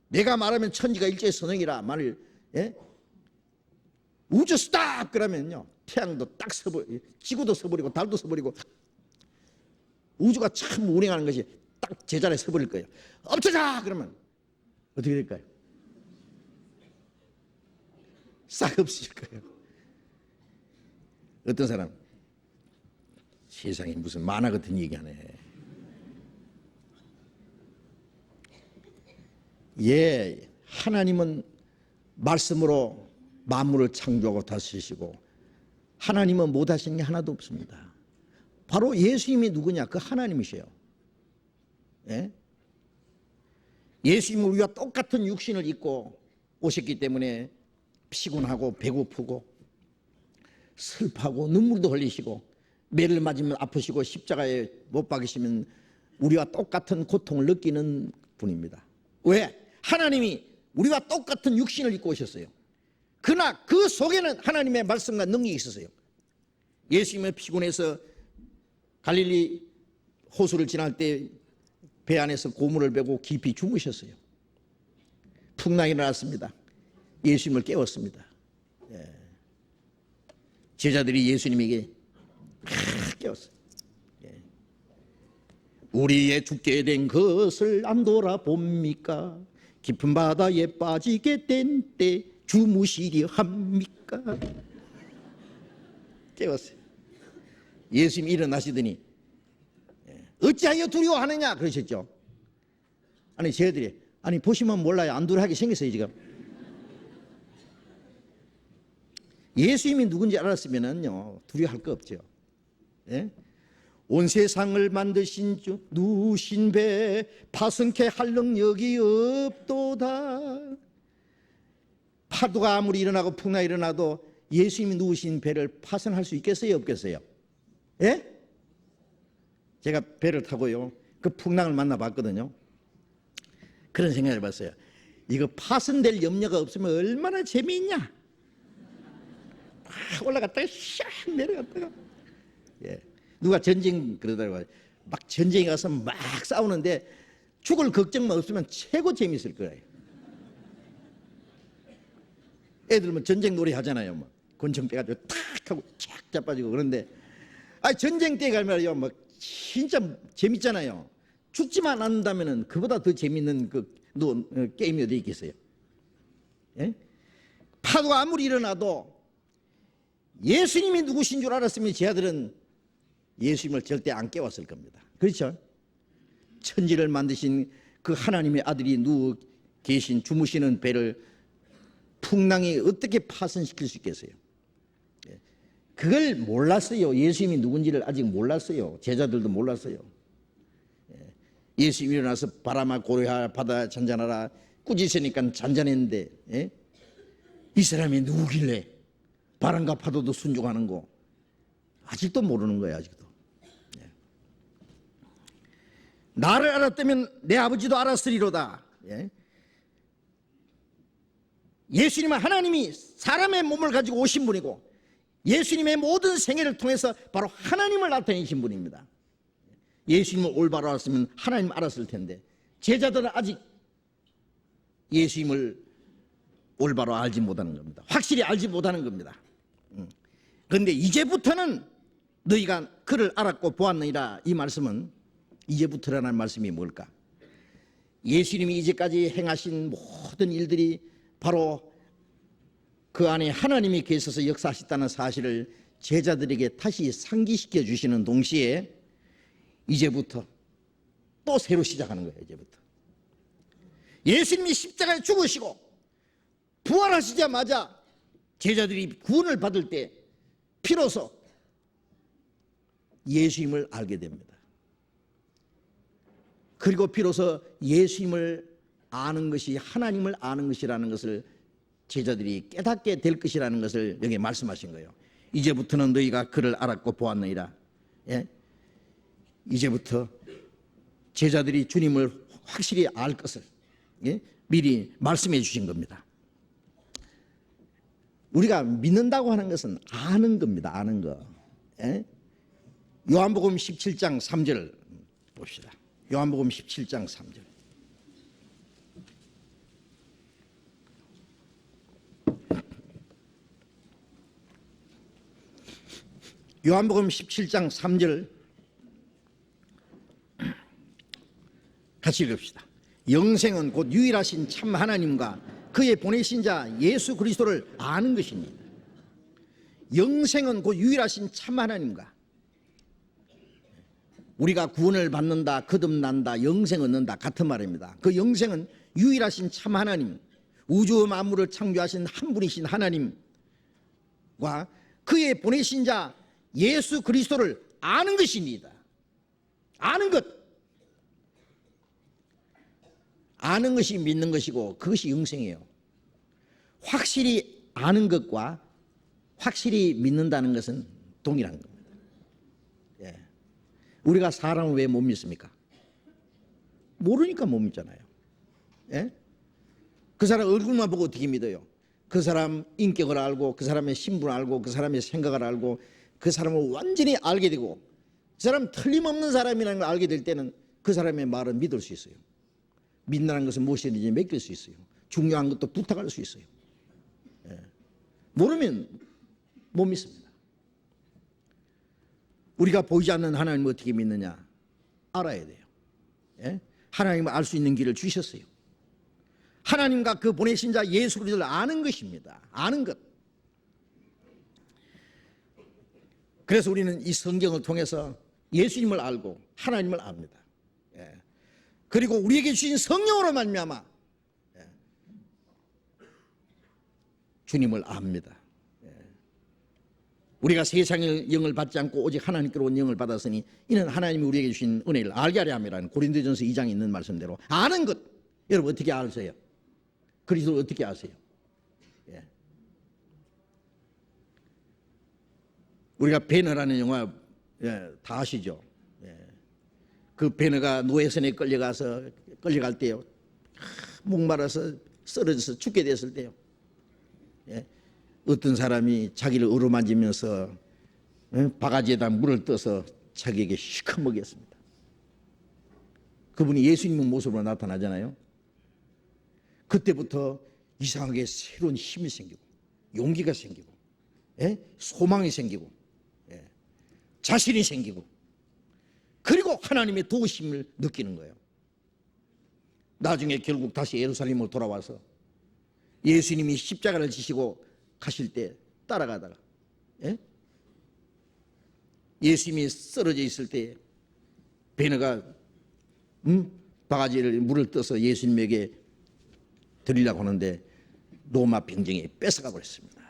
내가 말하면 천지가 일제히 선행이라 말을, 예? 우주 스탑 그러면요 태양도 딱 서버리고 지구도 서버리고 달도 서버리고 우주가 참 운행하는 것이 딱 제자리에 서버릴 거예요. 없어져 그러면 어떻게 될까요? 싹 없어질 거예요. 어떤 사람 세상에 무슨 만화 같은 얘기하네. 예, 하나님은 말씀으로 만물을 창조하고 다스리시고 하나님은 못하시는 게 하나도 없습니다. 바로 예수님이 누구냐? 그 하나님이세요. 예? 예수님은 우리와 똑같은 육신을 입고 오셨기 때문에 피곤하고 배고프고 슬퍼하고 눈물도 흘리시고 매를 맞으면 아프시고 십자가에 못 박히시면 우리와 똑같은 고통을 느끼는 분입니다. 왜? 하나님이 우리와 똑같은 육신을 입고 오셨어요. 그러나 그 속에는 하나님의 말씀과 능력이 있었어요. 예수님은 피곤해서 갈릴리 호수를 지날 때 배 안에서 고물을 베고 깊이 주무셨어요. 풍랑이 일어났습니다. 예수님을 깨웠습니다. 예. 제자들이 예수님에게 깨웠어요. 예. 우리의 죽게 된 것을 안 돌아봅니까? 깊은 바다에 빠지게 된 때 주무시려 합니까? 깨웠어요. 예수님이 일어나시더니 어찌하여 두려워하느냐 그러셨죠. 아니 저희들이 아니 보시면 몰라요. 안 두려워하게 생겼어요 지금. 예수님이 누군지 알았으면요 두려워할 거 없죠. 예? 온 세상을 만드신 주 누신 배 파성케 할 능력이 없도다. 파도가 아무리 일어나고 풍랑이 일어나도 예수님이 누우신 배를 파손할 수 있겠어요 없겠어요? 예? 제가 배를 타고요 그 풍랑을 만나봤거든요. 그런 생각을 해봤어요. 이거 파손될 염려가 없으면 얼마나 재미있냐. 막 올라갔다가 샥 내려갔다가 예. 누가 전쟁 그러더라고요. 막 전쟁에 가서 막 싸우는데 죽을 걱정만 없으면 최고 재미있을 거예요. 애들은 전쟁 놀이 하잖아요. 뭐 권총 빼가지고 탁 하고 쫙 자빠지고 그런데 전쟁 때 가면요 뭐 진짜 재밌잖아요. 죽지만 않는다면은 그보다 더 재밌는 게임이 어디 있겠어요? 예? 파도가 아무리 일어나도 예수님이 누구신 줄 알았으면 제 아들은 예수님을 절대 안 깨웠을 겁니다. 그렇죠? 천지를 만드신 그 하나님의 아들이 누워 계신 주무시는 배를 풍랑이 어떻게 파손시킬 수 있겠어요? 그걸 몰랐어요. 예수님이 누군지를 아직 몰랐어요. 제자들도 몰랐어요. 예수님이 일어나서 바람아 고요하라 바다 잔잔하라 꾸짖으니까 잔잔했는데 예? 이 사람이 누구길래 바람과 파도도 순종하는 거 아직도 모르는 거예요. 아직도. 예. 나를 알았다면 내 아버지도 알았으리로다. 예? 예수님은 하나님이 사람의 몸을 가지고 오신 분이고 예수님의 모든 생애를 통해서 바로 하나님을 나타내신 분입니다. 예수님을 올바로 알았으면 하나님 알았을 텐데 제자들은 아직 예수님을 올바로 알지 못하는 겁니다. 확실히 알지 못하는 겁니다. 그런데 이제부터는 너희가 그를 알았고 보았느니라, 이 말씀은 이제부터라는 말씀이 뭘까? 예수님이 이제까지 행하신 모든 일들이 바로 그 안에 하나님이 계셔서 역사하셨다는 사실을 제자들에게 다시 상기시켜 주시는 동시에 이제부터 또 새로 시작하는 거예요. 이제부터 예수님이 십자가에 죽으시고 부활하시자마자 제자들이 구원을 받을 때 비로소 예수님을 알게 됩니다. 그리고 비로소 예수님을 아는 것이 하나님을 아는 것이라는 것을 제자들이 깨닫게 될 것이라는 것을 여기 말씀하신 거예요. 이제부터는 너희가 그를 알았고 보았느니라. 예? 이제부터 제자들이 주님을 확실히 알 것을 미리 말씀해 주신 겁니다. 우리가 믿는다고 하는 것은 아는 겁니다. 아는 거. 요한복음 17장 3절 봅시다. 요한복음 17장 3절. 요한복음 17장 3절 같이 읽읍시다. 영생은 곧 유일하신 참 하나님과 그의 보내신 자 예수 그리스도를 아는 것입니다. 영생은 곧 유일하신 참 하나님과, 우리가 구원을 받는다, 거듭난다, 영생 얻는다 같은 말입니다. 그 영생은 유일하신 참 하나님, 우주 만물을 창조하신 한 분이신 하나님과 그의 보내신 자 예수 그리스도를 아는 것입니다. 아는 것. 아는 것이 믿는 것이고 그것이 영생이에요. 확실히 아는 것과 확실히 믿는다는 것은 동일한 겁니다. 예. 우리가 사람을 왜 못 믿습니까? 모르니까 못 믿잖아요. 예? 그 사람 얼굴만 보고 어떻게 믿어요? 그 사람 인격을 알고 그 사람의 신분을 알고 그 사람의 생각을 알고 그 사람을 완전히 알게 되고 그 사람 틀림없는 사람이라는 걸 알게 될 때는 그 사람의 말을 믿을 수 있어요. 믿는다는 것은 무엇이든지 맡길 수 있어요. 중요한 것도 부탁할 수 있어요. 예. 모르면 못 믿습니다. 우리가 보이지 않는 하나님을 어떻게 믿느냐? 알아야 돼요. 예? 하나님을 알 수 있는 길을 주셨어요. 하나님과 그 보내신 자 예수 그리스도를 아는 것입니다. 아는 것. 그래서 우리는 이 성경을 통해서 예수님을 알고 하나님을 압니다. 예. 그리고 우리에게 주신 성령으로 말미암아 주님을 압니다. 우리가 세상의 영을 받지 않고 오직 하나님께로 온 영을 받았으니 이는 하나님이 우리에게 주신 은혜를 알게 하려 함이라는 고린도전서 2장에 있는 말씀대로 아는 것. 여러분 어떻게 아세요? 그리스도를 어떻게 아세요? 예. 우리가 배너라는 영화 다 아시죠? 그 배너가 노예선에 끌려갈 때요, 목말라서 쓰러져서 죽게 됐을 때요, 어떤 사람이 자기를 어루만지면서 바가지에다 물을 떠서 자기에게 시커 먹였습니다. 그분이 예수님의 모습으로 나타나잖아요. 그때부터 이상하게 새로운 힘이 생기고 용기가 생기고 소망이 생기고 자신이 생기고 그리고 하나님의 도우심을 느끼는 거예요. 나중에 결국 다시 예루살렘으로 돌아와서 예수님이 십자가를 지시고 가실 때 따라가다가 예수님이 쓰러져 있을 때 베너가 바가지를 물을 떠서 예수님에게 드리려고 하는데 로마 병정이 뺏어가 버렸습니다.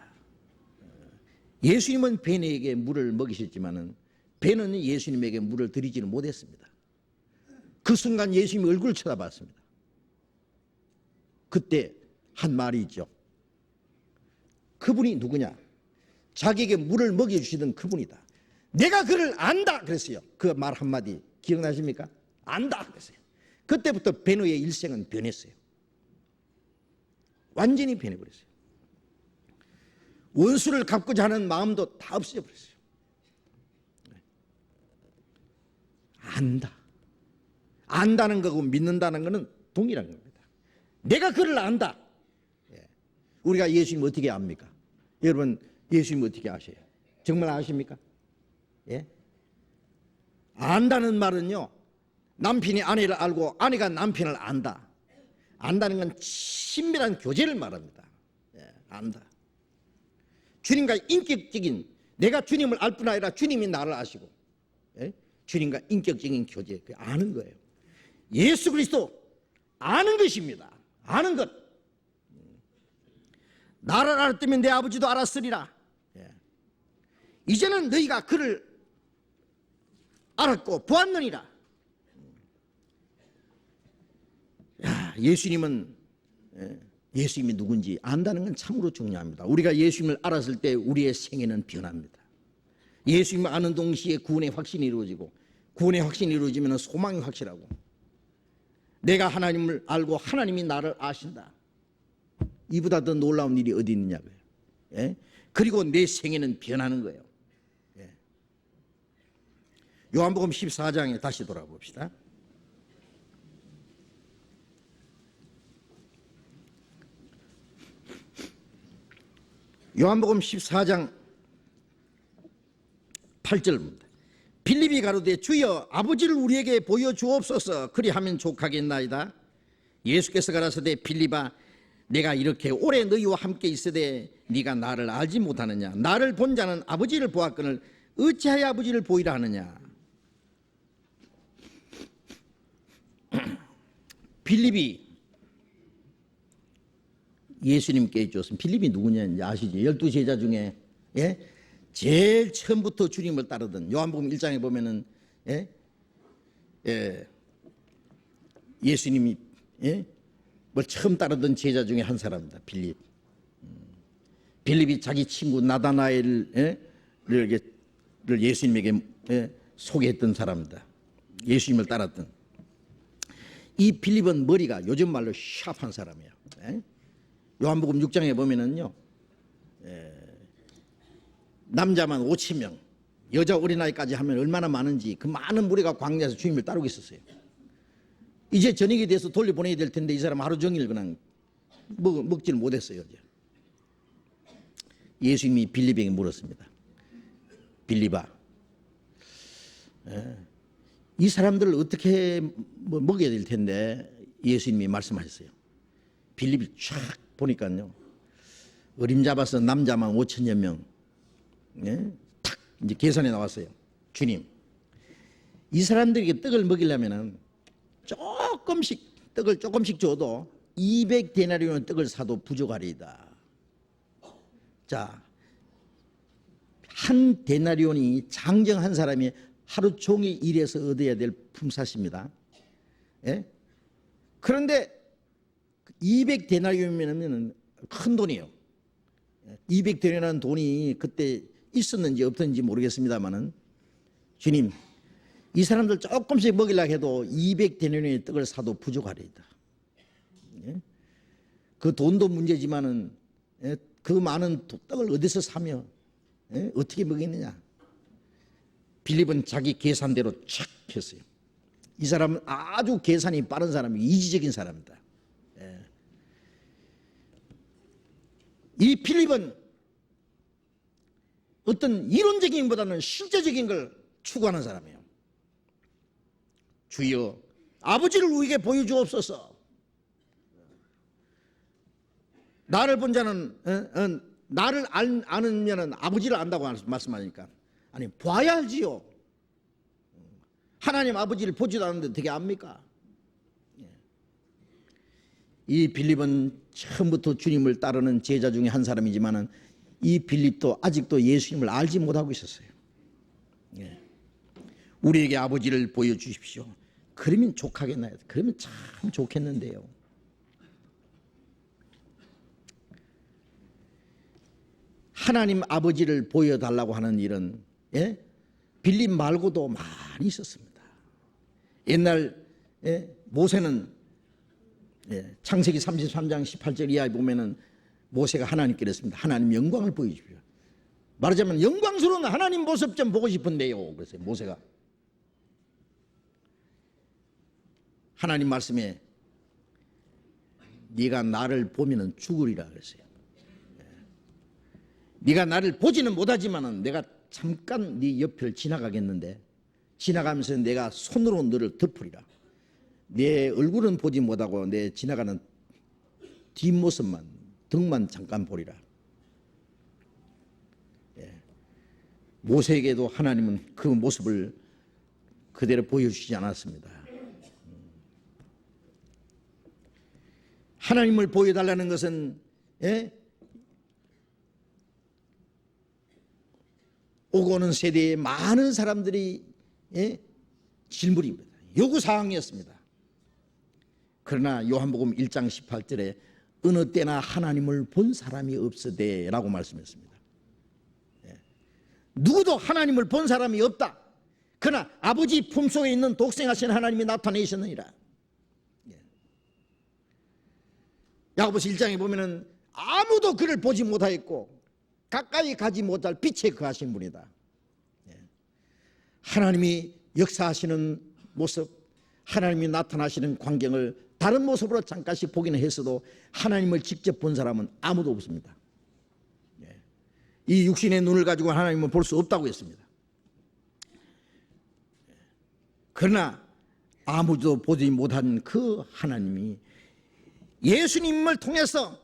예수님은 베너에게 물을 먹이셨지만은 베너는 예수님에게 물을 드리지는 못했습니다. 그 순간 예수님이 얼굴을 쳐다봤습니다. 그때 한 말이 있죠. 그분이 누구냐? 자기에게 물을 먹여주시던 그분이다. 내가 그를 안다 그랬어요. 그 말 한마디 기억나십니까? 안다 그랬어요. 그때부터 베너의 일생은 변했어요. 완전히 변해버렸어요. 원수를 갚고자 하는 마음도 다 없어져 버렸어요. 안다는 거고 믿는다는 것은 동일한 겁니다. 내가 그를 안다. 우리가 예수님 어떻게 압니까? 여러분 예수님 어떻게 아세요? 정말 아십니까? 예? 안다는 말은요, 남편이 아내를 알고 아내가 남편을 안다. 안다는 건 친밀한 교제를 말합니다. 안다. 주님과 인격적인, 내가 주님을 알 뿐 아니라 주님이 나를 아시고, 주님과 인격적인 교제, 아는 거예요. 예수 그리스도 아는 것입니다. 아는 것. 나를 알았다면 내 아버지도 알았으리라. 이제는 너희가 그를 알았고 보았느니라. 예수님이 누군지 안다는 건 참으로 중요합니다. 우리가 예수님을 알았을 때 우리의 생애는 변합니다. 예수님을 아는 동시에 구원의 확신이 이루어지고, 구원의 확신이 이루어지면 소망이 확실하고, 내가 하나님을 알고 하나님이 나를 아신다. 이보다 더 놀라운 일이 어디 있느냐고요. 그리고 내 생애는 변하는 거예요. 요한복음 14장에 다시 돌아봅시다. 요한복음 14장 8절입니다. 빌립이 가로되 주여 아버지를 우리에게 보여주옵소서, 그리하면 족하겠나이다. 예수께서 가라사대 빌립아, 내가 이렇게 오래 너희와 함께 있으되 네가 나를 알지 못하느냐? 나를 본 자는 아버지를 보았거늘 어찌하여 아버지를 보이라 하느냐? 빌립이 예수님께 줬으면, 빌립이 누구냐 아시죠? 12제자 중에 제일 처음부터 주님을 따르던, 요한복음 1장에 보면은 예수님이 뭘 처음 따르던 제자 중에 한 사람입니다. 빌립. 빌립이 자기 친구 나다나엘을 예수님에게 소개했던 사람입니다. 예수님을 따랐던. 이 빌립은 머리가 요즘 말로 샤프한 사람이에요. 요한복음 6장에 보면은요, 남자만 5,000명, 여자 어린아이까지 하면 얼마나 많은지, 그 많은 무리가 광야에서 주님을 따르고 있었어요. 이제 저녁이 돼서 돌려보내야 될 텐데 이 사람 하루 종일 그냥 먹지를 못했어요. 예수님이 빌립에게 물었습니다. 빌립아, 이 사람들을 어떻게 먹여야 될 텐데. 예수님이 말씀하셨어요. 빌립이 쫙 보니까요, 어림잡아서 남자만 5천여 명, 탁 이제 계산에 나왔어요. 주님, 이 사람들에게 떡을 먹이려면은 떡을 조금씩 줘도 200데나리온 떡을 사도 부족하리이다. 자, 한 데나리온이 장정한 사람이 하루 종일 일해서 얻어야 될 품삯입니다. 그런데 200데나리온이면 큰 돈이에요. 200데나리온 돈이 그때 있었는지 없었는지 모르겠습니다만은, 주님, 이 사람들 조금씩 먹이려고 해도 200데나리온의 떡을 사도 부족하리이다. 그 돈도 문제지만은 그 많은 떡을 어디서 사며 어떻게 먹이느냐. 빌립은 자기 계산대로 착 했어요. 이 사람은 아주 계산이 빠른 사람이고 이지적인 사람이다. 이 빌립은 어떤 이론적인 것보다는 실제적인 걸 추구하는 사람이에요. 주여 아버지를 우리에게 보여주옵소서. 나를 본 자는 나를 아는 아버지를 안다고 말씀하니까, 아니 봐야 알지요. 하나님 아버지를 보지도 않는데 어떻게 압니까? 이 빌립은 처음부터 주님을 따르는 제자 중에 한 사람이지만은 이 빌립도 아직도 예수님을 알지 못하고 있었어요. 우리에게 아버지를 보여주십시오. 그러면 족하겠나요? 그러면 참 좋겠는데요. 하나님 아버지를 보여달라고 하는 일은 빌립 말고도 많이 있었습니다. 옛날 모세는 창세기 33장 18절 이하에 보면은 모세가 하나님께 그랬습니다. 하나님 영광을 보여주십시오. 말하자면 영광스러운 하나님 모습 좀 보고 싶은데요. 그랬어요. 모세가. 하나님 말씀에 네가 나를 보면은 죽으리라 그랬어요. 네가 나를 보지는 못하지만은 내가 잠깐 네 옆을 지나가겠는데 지나가면서 내가 손으로 너를 덮으리라. 내 얼굴은 보지 못하고 내 지나가는 뒷모습만 등만 잠깐 보리라. 모세에게도 하나님은 그 모습을 그대로 보여주시지 않았습니다. 하나님을 보여달라는 것은 오고 오는 세대의 많은 사람들이 질문입니다. 요구사항이었습니다. 그러나 요한복음 1장 18절에 어느 때나 하나님을 본 사람이 없으되 라고 말씀했습니다. 누구도 하나님을 본 사람이 없다. 그러나 아버지 품속에 있는 독생하신 하나님이 나타내셨느니라. 야고보서 1장에 보면은 아무도 그를 보지 못하였고 가까이 가지 못할 빛에 거하신 분이다. 하나님이 역사하시는 모습, 하나님이 나타나시는 광경을 다른 모습으로 잠깐씩 보기는 했어도 하나님을 직접 본 사람은 아무도 없습니다. 이 육신의 눈을 가지고 하나님을 볼 수 없다고 했습니다. 그러나 아무도 보지 못한 그 하나님이 예수님을 통해서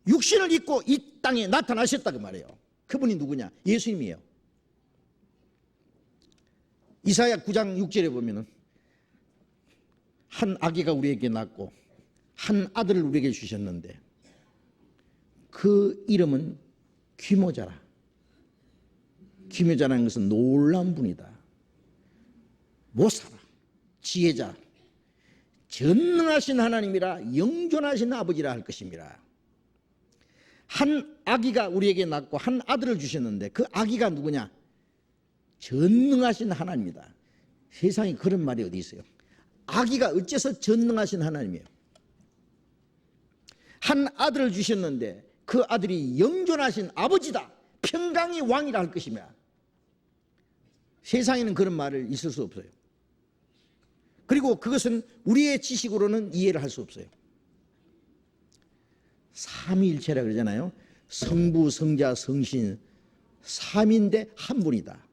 육신을 입고 이 땅에 나타나셨다고 말해요. 그분이 누구냐? 예수님이에요. 이사야 9장 6절에 보면은 한 아기가 우리에게 낳고 한 아들을 우리에게 주셨는데 그 이름은 귀모자라. 귀모자라는 것은 놀라운 분이다. 모사라, 지혜자, 전능하신 하나님이라 영존하신 아버지라 할 것입니다. 한 아기가 우리에게 낳고 한 아들을 주셨는데 그 아기가 누구냐? 전능하신 하나님이다. 세상에 그런 말이 어디 있어요? 아기가 어째서 전능하신 하나님이에요? 한 아들을 주셨는데 그 아들이 영존하신 아버지다. 평강의 왕이라 할 것이며 세상에는 그런 말을 있을 수 없어요. 그리고 그것은 우리의 지식으로는 이해를 할 수 없어요. 삼위일체라 그러잖아요. 성부, 성자, 성신 삼인데 한 분이다.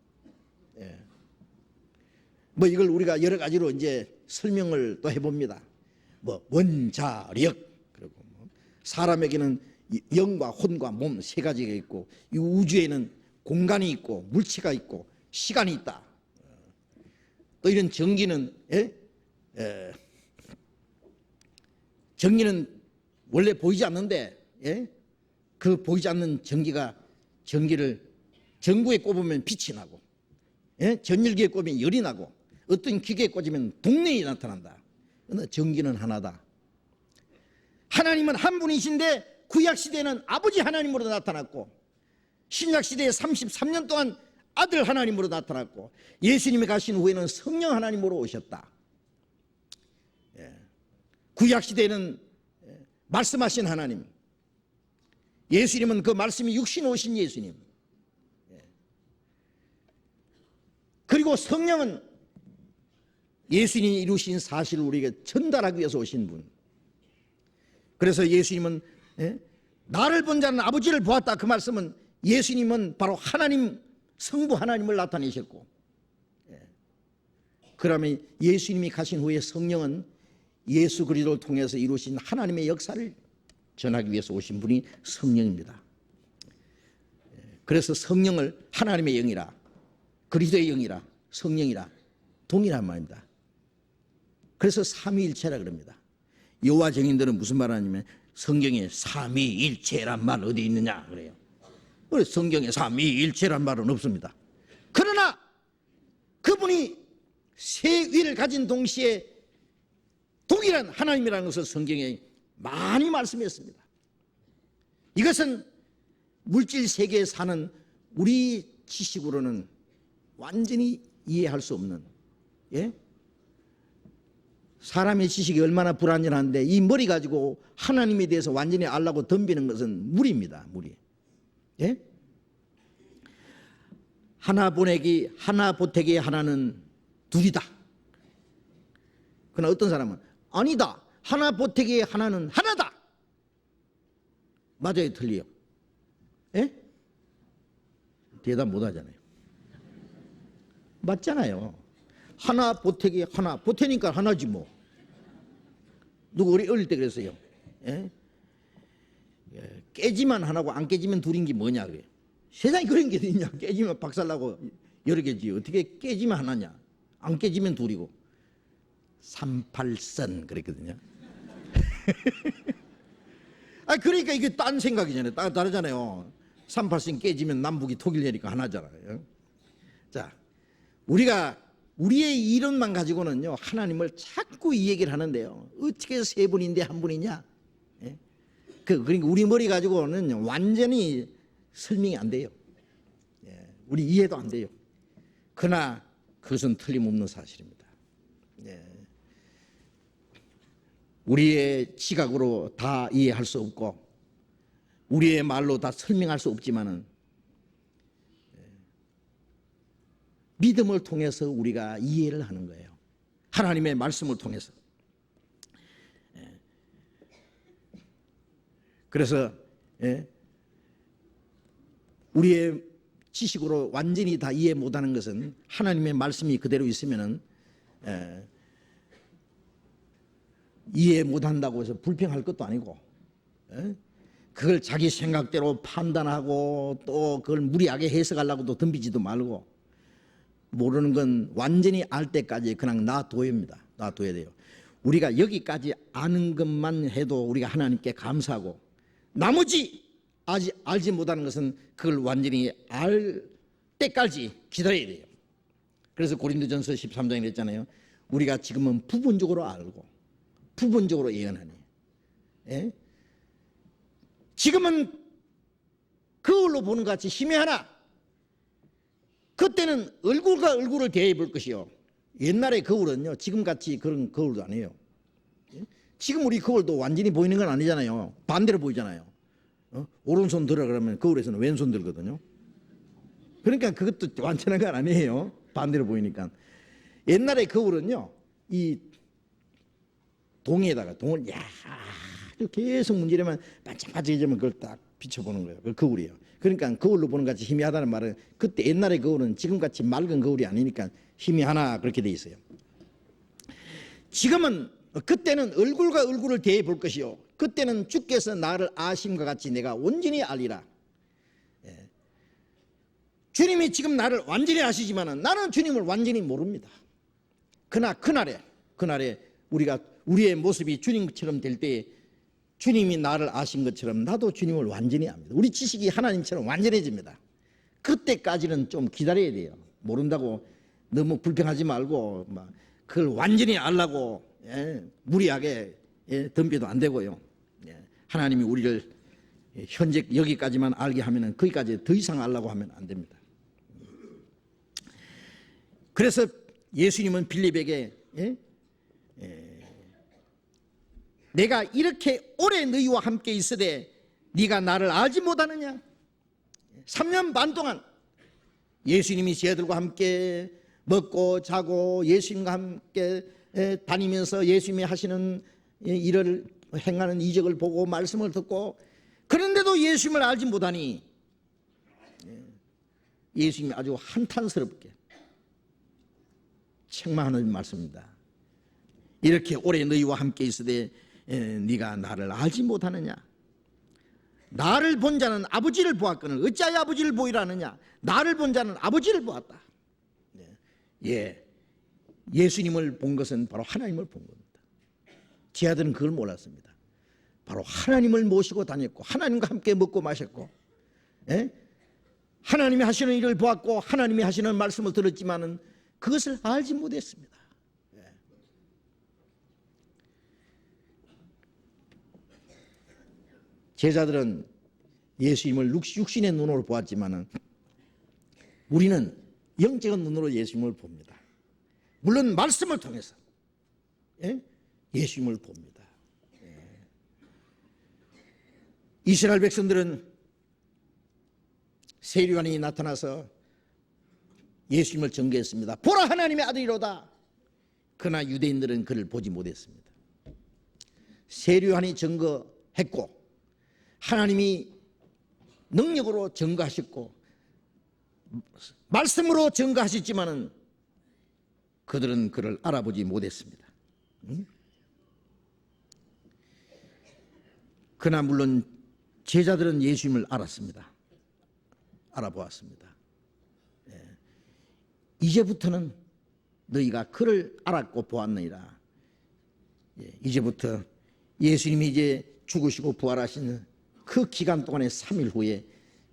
뭐 이걸 우리가 여러 가지로 이제 설명을 또 해봅니다. 뭐 원자력, 그리고 뭐 사람에게는 영과 혼과 몸 세 가지가 있고 이 우주에는 공간이 있고 물체가 있고 시간이 있다. 또 이런 전기는 전기는 원래 보이지 않는데 그 보이지 않는 전기를 전구에 꼽으면 빛이 나고 전열기에 꼽으면 열이 나고 어떤 기계에 꽂으면 동력이 나타난다. 그러나 전기는 하나다. 하나님은 한 분이신데 구약시대에는 아버지 하나님으로 나타났고 신약시대에 33년 동안 아들 하나님으로 나타났고 예수님이 가신 후에는 성령 하나님으로 오셨다. 구약시대에는 말씀하신 하나님, 예수님은 그 말씀이 육신 오신 예수님, 그리고 성령은 예수님이 이루신 사실을 우리에게 전달하기 위해서 오신 분. 그래서 예수님은 나를 본 자는 아버지를 보았다. 그 말씀은 예수님은 바로 하나님, 성부 하나님을 나타내셨고, 그러면 예수님이 가신 후에 성령은 예수 그리스도를 통해서 이루신 하나님의 역사를 전하기 위해서 오신 분이 성령입니다. 그래서 성령을 하나님의 영이라, 그리스도의 영이라, 성령이라 동일한 말입니다. 그래서 삼위일체라 그럽니다. 여호와 증인들은 무슨 말 하냐면 성경에 삼위일체란 말 어디 있느냐 그래요. 그래서 성경에 삼위일체란 말은 없습니다. 그러나 그분이 세 위를 가진 동시에 동일한 하나님이라는 것을 성경에 많이 말씀했습니다. 이것은 물질 세계에 사는 우리 지식으로는 완전히 이해할 수 없는 사람의 지식이 얼마나 불완전한데 이 머리 가지고 하나님에 대해서 완전히 알라고 덤비는 것은 무리입니다. 무리. 예? 하나 보내기, 하나 보태기, 하나는 둘이다. 그러나 어떤 사람은 아니다. 하나 보태기, 하나는 하나다. 맞아요, 틀려요? 예? 대답 못 하잖아요. 맞잖아요. 하나 보태기, 하나 보태니까 하나지 뭐. 누구 우리 어릴 때 그랬어요. 예? 깨지만 하나고 안 깨지면 둘인 게 뭐냐 그래. 세상에 그런 게 있냐. 깨지면 박살나고 여러 개지. 어떻게 깨지면 하나냐. 안 깨지면 둘이고. 38선 그랬거든요. 아 그러니까 이게 딴 생각이잖아요. 다르잖아요. 38선 깨지면 남북이 통일되니까 하나잖아요. 자, 우리가 우리의 이론만 가지고는요 하나님을 자꾸 이 얘기를 하는데요. 어떻게 세 분인데 한 분이냐? 예? 그러니까 우리 머리 가지고는 완전히 설명이 안 돼요. 예, 우리 이해도 안 돼요. 그러나 그것은 틀림없는 사실입니다. 예. 우리의 지각으로 다 이해할 수 없고 우리의 말로 다 설명할 수 없지만은 믿음을 통해서 우리가 이해를 하는 거예요. 하나님의 말씀을 통해서. 그래서 우리의 지식으로 완전히 다 이해 못하는 것은 하나님의 말씀이 그대로 있으면은 이해 못한다고 해서 불평할 것도 아니고 그걸 자기 생각대로 판단하고 또 그걸 무리하게 해석하려고도 덤비지도 말고 모르는 건 완전히 알 때까지 그냥 놔둬야입니다. 놔둬야 돼요. 우리가 여기까지 아는 것만 해도 우리가 하나님께 감사하고 나머지 아직 알지 못하는 것은 그걸 완전히 알 때까지 기다려야 돼요. 그래서 고린도전서 13장에 했잖아요. 우리가 지금은 부분적으로 알고 부분적으로 예언하니 예? 지금은 거울로 보는 것 같이 희미하나 그때는 얼굴과 얼굴을 대해 볼 것이요. 옛날의 거울은요 지금같이 그런 거울도 아니에요. 지금 우리 거울도 완전히 보이는 건 아니잖아요. 반대로 보이잖아요. 오른손 들어 그러면 거울에서는 왼손 들거든요. 그러니까 그것도 완전한 건 아니에요. 반대로 보이니까. 옛날의 거울은요 이 동에다가 동을 계속 문지르면 반짝반짝해지면 그걸 딱 비춰보는 거예요. 그 거울이에요. 그러니까 거울로 보는 것 같이 희미하다는 말은 그때 옛날의 거울은 지금같이 맑은 거울이 아니니까 희미하나 그렇게 돼 있어요. 지금은 그때는 얼굴과 얼굴을 대해 볼 것이요 그때는 주께서 나를 아심과 같이 내가 온전히 알리라. 주님이 지금 나를 완전히 아시지만 나는 주님을 완전히 모릅니다. 그러나 그날에 우리가 우리의 모습이 주님처럼 될 때 주님이 나를 아신 것처럼 나도 주님을 완전히 압니다. 우리 지식이 하나님처럼 완전해집니다. 그때까지는 좀 기다려야 돼요. 모른다고 너무 불평하지 말고 막 그걸 완전히 알라고 무리하게 덤벼도 안 되고요. 하나님이 우리를 현재 여기까지만 알게 하면은 거기까지 더 이상 알라고 하면 안 됩니다. 그래서 예수님은 빌립에게 내가 이렇게 오래 너희와 함께 있으되 네가 나를 알지 못하느냐. 3년 반 동안 예수님이 제자들과 함께 먹고 자고 예수님과 함께 다니면서 예수님이 하시는 일을 행하는 이적을 보고 말씀을 듣고 그런데도 예수님을 알지 못하니 예수님이 아주 한탄스럽게 책망하는 말씀입니다. 이렇게 오래 너희와 함께 있으되 네가 나를 알지 못하느냐. 나를 본 자는 아버지를 보았거늘 어찌하여 아버지를 보이라 하느냐. 나를 본 자는 아버지를 보았다. 예수님을 본 것은 바로 하나님을 본 겁니다. 제자들은 그걸 몰랐습니다. 바로 하나님을 모시고 다녔고 하나님과 함께 먹고 마셨고 하나님이 하시는 일을 보았고 하나님이 하시는 말씀을 들었지만은 그것을 알지 못했습니다. 제자들은 예수님을 육신의 눈으로 보았지만은 우리는 영적인 눈으로 예수님을 봅니다. 물론 말씀을 통해서 예수님을 봅니다. 이스라엘 백성들은 세례요한이 나타나서 예수님을 전개했습니다. 보라, 하나님의 아들이로다. 그러나 유대인들은 그를 보지 못했습니다. 세례요한이 증거했고 하나님이 능력으로 증거하셨고 말씀으로 증거하셨지만은 그들은 그를 알아보지 못했습니다. 그러나 물론 제자들은 예수님을 알았습니다. 알아보았습니다. 이제부터는 너희가 그를 알았고 보았느니라. 이제부터 예수님이 이제 죽으시고 부활하신 그 기간 동안의 3일 후에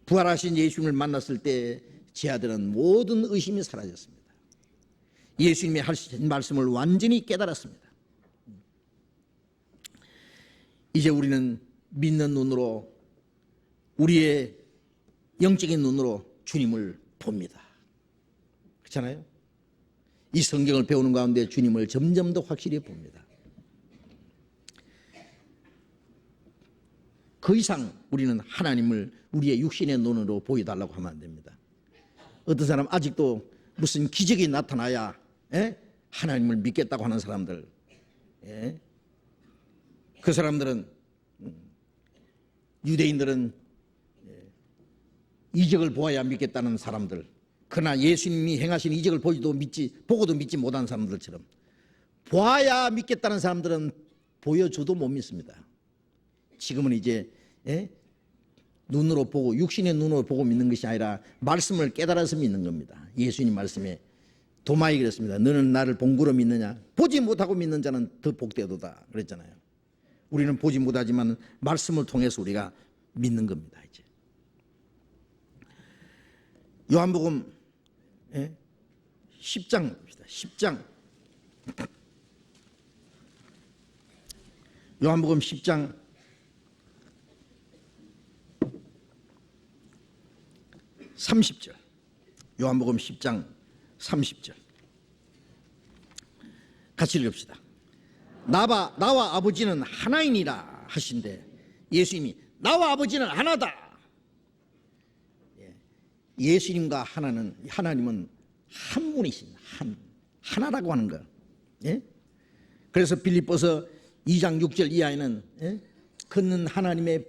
부활하신 예수님을 만났을 때 제 아들은 모든 의심이 사라졌습니다. 예수님이 하신 말씀을 완전히 깨달았습니다. 이제 우리는 믿는 눈으로, 우리의 영적인 눈으로 주님을 봅니다. 그렇잖아요? 이 성경을 배우는 가운데 주님을 점점 더 확실히 봅니다. 그 이상 우리는 하나님을 우리의 육신의 눈으로 보여달라고 하면 안 됩니다. 어떤 사람 아직도 무슨 기적이 나타나야 하나님을 믿겠다고 하는 사람들, 그 사람들은, 유대인들은 이적을 보아야 믿겠다는 사람들, 그러나 예수님이 행하신 이적을 보고도 믿지 못한 사람들처럼 보아야 믿겠다는 사람들은 보여줘도 못 믿습니다. 지금은 이제 눈으로 보고, 육신의 눈으로 보고 믿는 것이 아니라 말씀을 깨달아서 믿는 겁니다. 예수님 말씀에 도마에 그랬습니다. 너는 나를 본거로 믿느냐? 보지 못하고 믿는 자는 더 복되도다 그랬잖아요. 우리는 보지 못하지만 말씀을 통해서 우리가 믿는 겁니다. 이제 요한복음 10장 봅시다. 10장, 요한복음 10장 30절, 요한복음 10장 30절 같이 읽읍시다. 나와 아버지는 하나이니라 하신대, 예수님이 나와 아버지는 하나다. 예수님과 하나님은 한 분이신, 하나라고 하는 거. 그래서 빌립보서 2장 6절 이하에는 그는 하나님의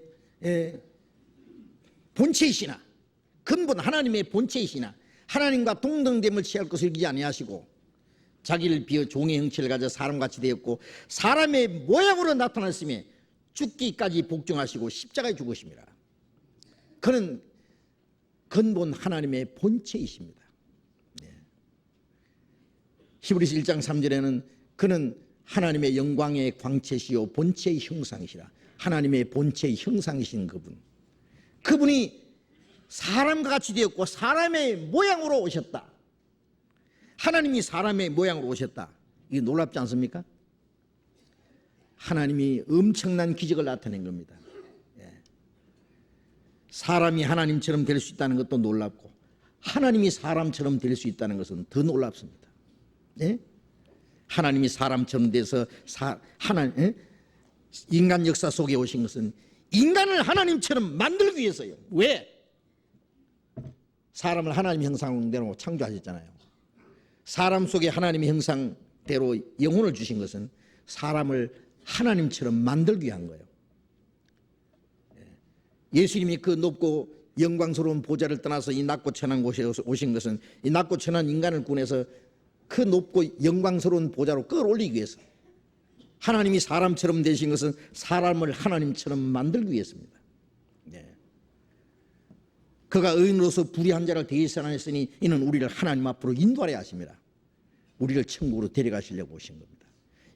본체이시나, 근본 하나님의 본체이시나 하나님과 동등됨을 취할 것을 여기지 아니하시고 자기를 비어 종의 형체를 가져 사람같이 되었고 사람의 모양으로 나타났으며 죽기까지 복종하시고 십자가에 죽으심이라. 그는 근본 하나님의 본체이십니다. 히브리서 1장 3절에는 그는 하나님의 영광의 광채시요 본체의 형상이시라. 하나님의 본체의 형상이신 그분이 사람과 같이 되었고 사람의 모양으로 오셨다. 하나님이 사람의 모양으로 오셨다. 이게 놀랍지 않습니까? 하나님이 엄청난 기적을 나타낸 겁니다. 사람이 하나님처럼 될 수 있다는 것도 놀랍고 하나님이 사람처럼 될 수 있다는 것은 더 놀랍습니다. 하나님이 사람처럼 돼서 인간 역사 속에 오신 것은 인간을 하나님처럼 만들기 위해서요. 왜? 사람을 하나님 형상대로 창조하셨잖아요. 사람 속에 하나님의 형상대로 영혼을 주신 것은 사람을 하나님처럼 만들기 위한 거예요. 예수님이 그 높고 영광스러운 보좌를 떠나서 이 낮고 천한 곳에 오신 것은 이 낮고 천한 인간을 구해서 그 높고 영광스러운 보좌로 끌어올리기 위해서, 하나님이 사람처럼 되신 것은 사람을 하나님처럼 만들기 위해서입니다. 그가 의인으로서 불의한 자를 대신하였으니 이는 우리를 하나님 앞으로 인도하려 하심이라. 우리를 천국으로 데려가시려고 오신 겁니다.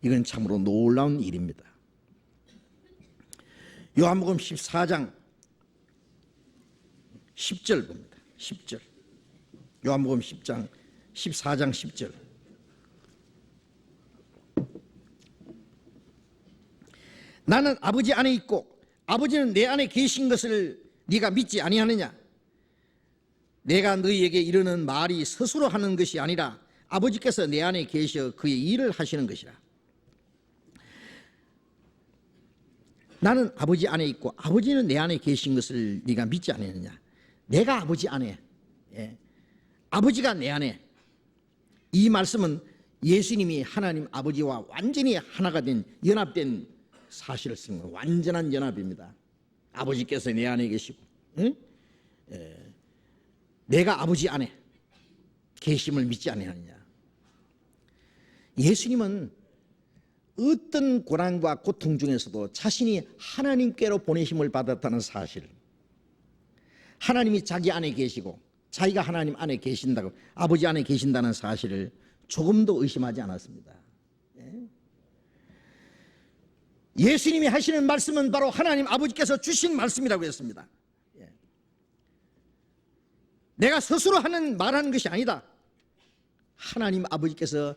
이건 참으로 놀라운 일입니다. 요한복음 14장 10절 봅니다. 10절. 요한복음 14장 10절. 나는 아버지 안에 있고 아버지는 내 안에 계신 것을 네가 믿지 아니하느냐? 내가 너희에게 이르는 말이 스스로 하는 것이 아니라 아버지께서 내 안에 계셔 그의 일을 하시는 것이라. 나는 아버지 안에 있고 아버지는 내 안에 계신 것을 네가 믿지 않느냐. 내가 아버지 안에, 아버지가 내 안에. 이 말씀은 예수님이 하나님 아버지와 완전히 하나가 된, 연합된 사실을 쓴 거예요. 완전한 연합입니다. 아버지께서 내 안에 계시고, 내가 아버지 안에 계심을 믿지 않느냐. 예수님은 어떤 고난과 고통 중에서도 자신이 하나님께로 보내심을 받았다는 사실, 하나님이 자기 안에 계시고 자기가 하나님 안에 계신다고, 아버지 안에 계신다는 사실을 조금도 의심하지 않았습니다. 예수님이 하시는 말씀은 바로 하나님 아버지께서 주신 말씀이라고 했습니다. 내가 스스로 말하는 것이 아니다. 하나님 아버지께서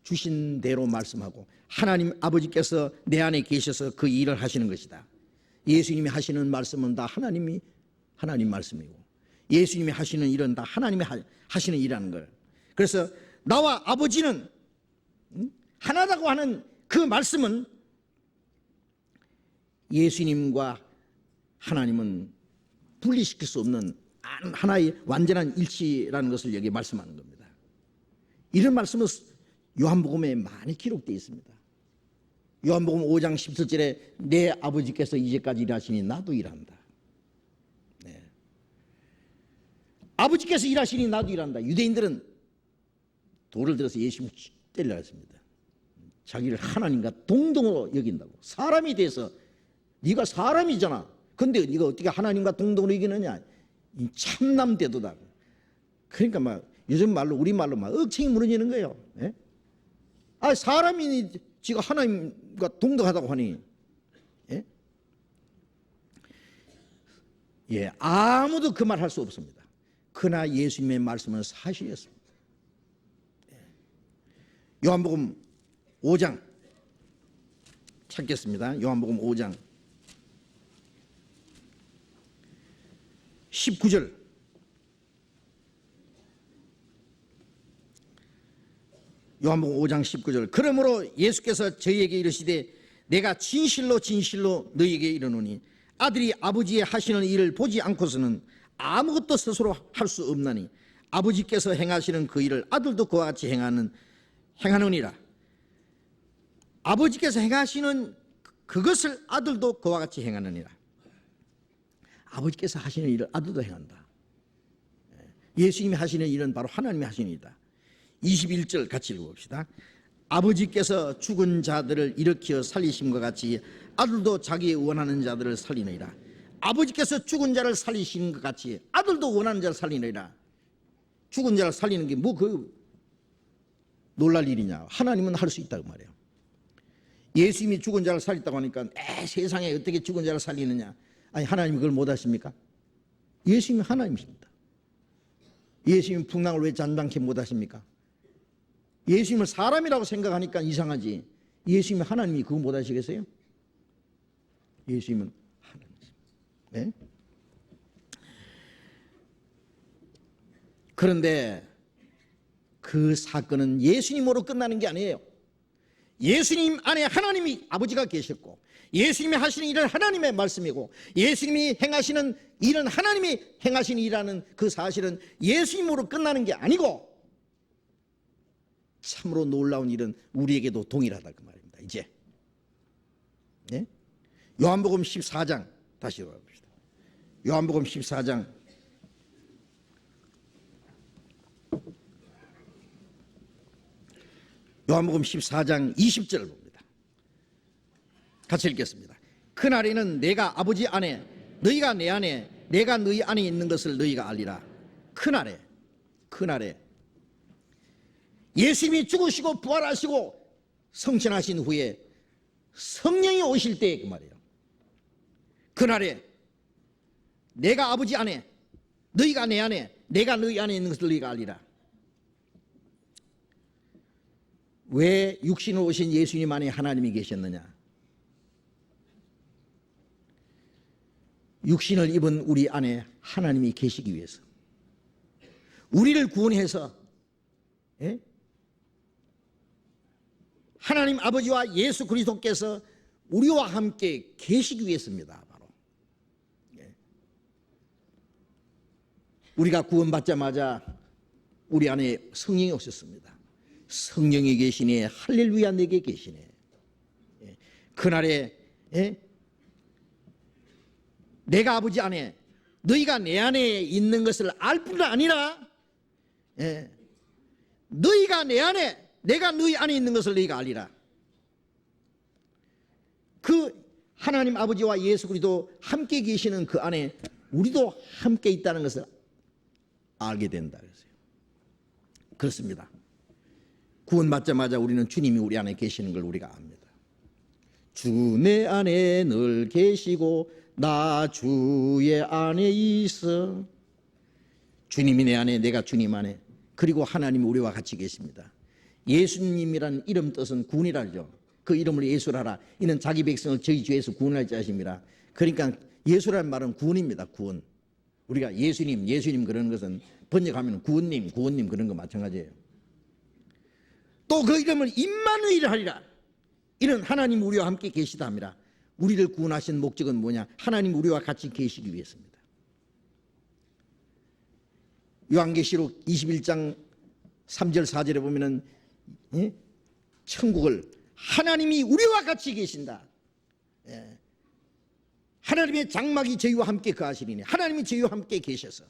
주신 대로 말씀하고 하나님 아버지께서 내 안에 계셔서 그 일을 하시는 것이다. 예수님이 하시는 말씀은 다 하나님 말씀이고, 예수님이 하시는 일은 다 하나님이 하시는 일이라는 걸. 그래서 나와 아버지는 하나라고 하는 그 말씀은 예수님과 하나님은 분리시킬 수 없는 하나의 완전한 일치라는 것을 여기 말씀하는 겁니다. 이런 말씀은 요한복음에 많이 기록되어 있습니다. 요한복음 5장 17절에 내 아버지께서 이제까지 일하시니 나도 일한다. 아버지께서 일하시니 나도 일한다. 유대인들은 돌을 들어서 예수님을 때리려 했습니다. 자기를 하나님과 동등으로 여긴다고. 사람이 돼서 네가 사람이잖아. 근데 네가 어떻게 하나님과 동등으로 여기느냐. 참남 대도다. 그러니까 막 요즘 말로, 우리 말로 막 억칭이 무너지는 거예요. 사람이 지가 하나님과 동등하다고 하니, 아무도 그 말 할 수 없습니다. 그러나 예수님의 말씀은 사실이었습니다. 요한복음 5장 찾겠습니다. 요한복음 5장 19절. 요한복음 5장 19절. 그러므로 예수께서 저희에게 이르시되 내가 진실로 진실로 너희에게 이르노니 아들이 아버지의 하시는 일을 보지 않고서는 아무것도 스스로 할 수 없나니 아버지께서 행하시는 그 일을 아들도 그와 같이 행하느니라. 아버지께서 행하시는 그것을 아들도 그와 같이 행하느니라. 아버지께서 하시는 일을 아들도 행한다. 예수님이 하시는 일은 바로 하나님이 하시는 일이다. 21절 같이 읽어봅시다. 아버지께서 죽은 자들을 일으켜 살리심과 같이 아들도 자기 원하는 자들을 살리느니라. 아버지께서 죽은 자를 살리시는 것 같이 아들도 원하는 자를 살리느니라. 죽은 자를 살리는 게 뭐 그 놀랄 일이냐. 하나님은 할 수 있다고 말해요. 예수님이 죽은 자를 살렸다고 하니까 세상에 어떻게 죽은 자를 살리느냐. 아니, 하나님이 그걸 못 하십니까? 예수님이 하나님이십니다. 예수님이 풍랑을 왜 잔잔케 못 하십니까? 예수님을 사람이라고 생각하니까 이상하지. 예수님이 하나님이 그거 못 하시겠어요? 예수님은 하나님이십니다. 네? 그런데 그 사건은 예수님으로 끝나는 게 아니에요. 예수님 안에 하나님이 아버지가 계셨고, 예수님이 하시는 일은 하나님의 말씀이고, 예수님이 행하시는 일은 하나님이 행하시는 일이라는 그 사실은 예수님으로 끝나는 게 아니고 참으로 놀라운 일은 우리에게도 동일하다 그 말입니다. 이제 네? 요한복음 14장 다시 읽어봅시다. 요한복음 14장 요한복음 14장 20절을 봅니다. 같이 읽겠습니다. 그날에는 내가 아버지 안에 너희가 내 안에 내가 너희 안에 있는 것을 너희가 알리라. 그날에 예수님이 죽으시고 부활하시고 성천하신 후에 성령이 오실 때 그 말이에요. 그날에 내가 아버지 안에 너희가 내 안에 내가 너희 안에 있는 것을 너희가 알리라. 왜 육신으로 오신 예수님 안에 하나님이 계셨느냐? 육신을 입은 우리 안에 하나님이 계시기 위해서, 우리를 구원해서 하나님 아버지와 예수 그리스도께서 우리와 함께 계시기 위해서입니다. 바로 우리가 구원받자마자 우리 안에 성령이 오셨습니다. 성령이 계시네, 할렐루야, 내게 계시네. 그날에 내가 아버지 안에, 너희가 내 안에 있는 것을 알 뿐 아니라 너희가 내 안에, 내가 너희 안에 있는 것을 너희가 알리라. 그 하나님 아버지와 예수 그리스도 함께 계시는 그 안에 우리도 함께 있다는 것을 알게 된다 그랬어요. 그렇습니다. 구원받자마자 우리는 주님이 우리 안에 계시는 걸 우리가 압니다. 주 내 안에 늘 계시고 나 주의 안에 있어. 주님이 내 안에, 내가 주님 안에, 그리고 하나님이 우리와 같이 계십니다. 예수님이라는 이름 뜻은 구원이라죠. 그 이름을 예수라라. 이는 자기 백성을 저희 죄에서 구원할 자십니다. 그러니까 예수라는 말은 구원입니다. 구원. 우리가 예수님, 예수님 그러는 것은 번역하면 구원님, 구원님 그런 거 마찬가지예요. 또 그 이름을 임마누엘 하리라. 이는 하나님 우리와 함께 계시다 합니다. 우리를 구원하신 목적은 뭐냐? 하나님 우리와 같이 계시기 위해서입니다. 요한계시록 21장 3절 4절에 보면은 천국을 하나님이 우리와 같이 계신다. 하나님의 장막이 저희와 함께 거하시리니, 하나님이 저희와 함께 계셔서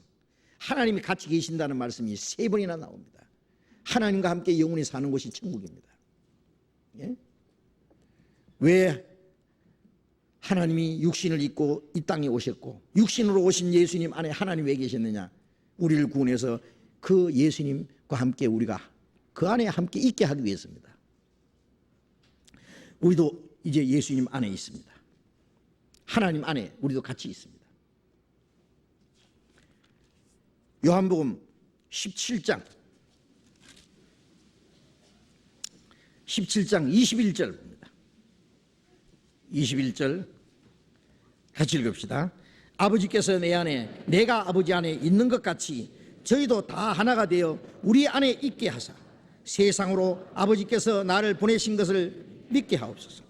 하나님이 같이 계신다는 말씀이 3번이나 나옵니다. 하나님과 함께 영원히 사는 곳이 천국입니다. 왜 하나님이 육신을 입고 이 땅에 오셨고 육신으로 오신 예수님 안에 하나님이 왜 계셨느냐? 우리를 구원해서 그 예수님과 함께 우리가 그 안에 함께 있게 하기 위해서입니다. 우리도 이제 예수님 안에 있습니다. 하나님 안에 우리도 같이 있습니다. 요한복음 17장 21절 봅니다. 21절 같이 읽읍시다. 아버지께서 내 안에, 내가 아버지 안에 있는 것 같이 저희도 다 하나가 되어 우리 안에 있게 하사 세상으로 아버지께서 나를 보내신 것을 믿게 하옵소서.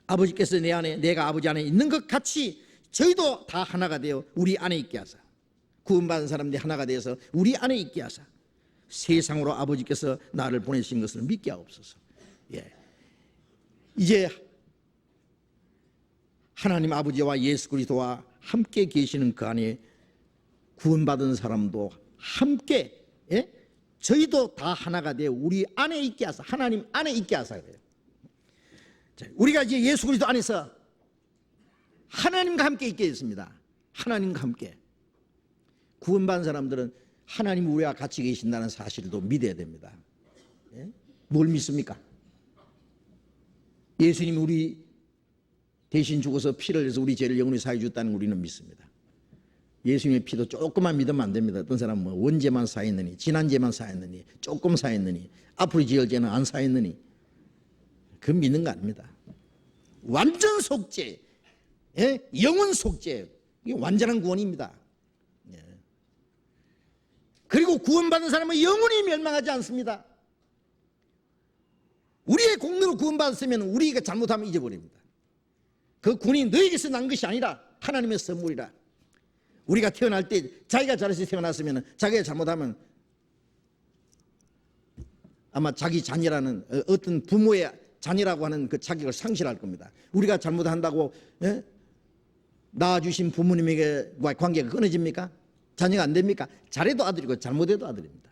아버지께서 내 안에, 내가 아버지 안에 있는 것 같이 저희도 다 하나가 되어 우리 안에 있게 하사, 구원받은 사람들이 하나가 되어서 우리 안에 있게 하사 세상으로 아버지께서 나를 보내신 것을 믿게 하옵소서. 이제 하나님 아버지와 예수 그리스도와 함께 계시는 그 안에 구원받은 사람도 함께, 저희도 다 하나가 되어 우리 안에 있게 하사, 하나님 안에 있게 하사 그래요. 우리가 이제 예수 그리스도 안에서 하나님과 함께 있게 됐습니다. 하나님과 함께. 구원받은 사람들은 하나님이 우리와 같이 계신다는 사실도 믿어야 됩니다. 뭘 믿습니까? 예수님이 우리 대신 죽어서 피를 흘려서 우리 죄를 영원히 사해 줬다는 우리는 믿습니다. 예수님의 피도 조금만 믿으면 안 됩니다. 어떤 사람은 뭐 원죄만 사했느니, 지난 죄만 사했느니, 조금 사했느니, 앞으로 지을 죄는 안 사했느니, 그 믿는 거 아닙니다. 완전 속죄, 영원 속죄, 이게 완전한 구원입니다. 그리고 구원받은 사람은 영원히 멸망하지 않습니다. 우리의 공로로 구원받았으면 우리가 잘못하면 잊어버립니다. 그 구원이 너에게서 난 것이 아니라 하나님의 선물이라. 우리가 태어날 때 자기가 잘해서 태어났으면 자기가 잘못하면 아마 자기 자녀라는 어떤 부모의 자녀라고 하는 그 자격을 상실할 겁니다. 우리가 잘못한다고 낳아주신 부모님에게 관계가 끊어집니까? 자녀가 안 됩니까? 잘해도 아들이고 잘못해도 아들입니다.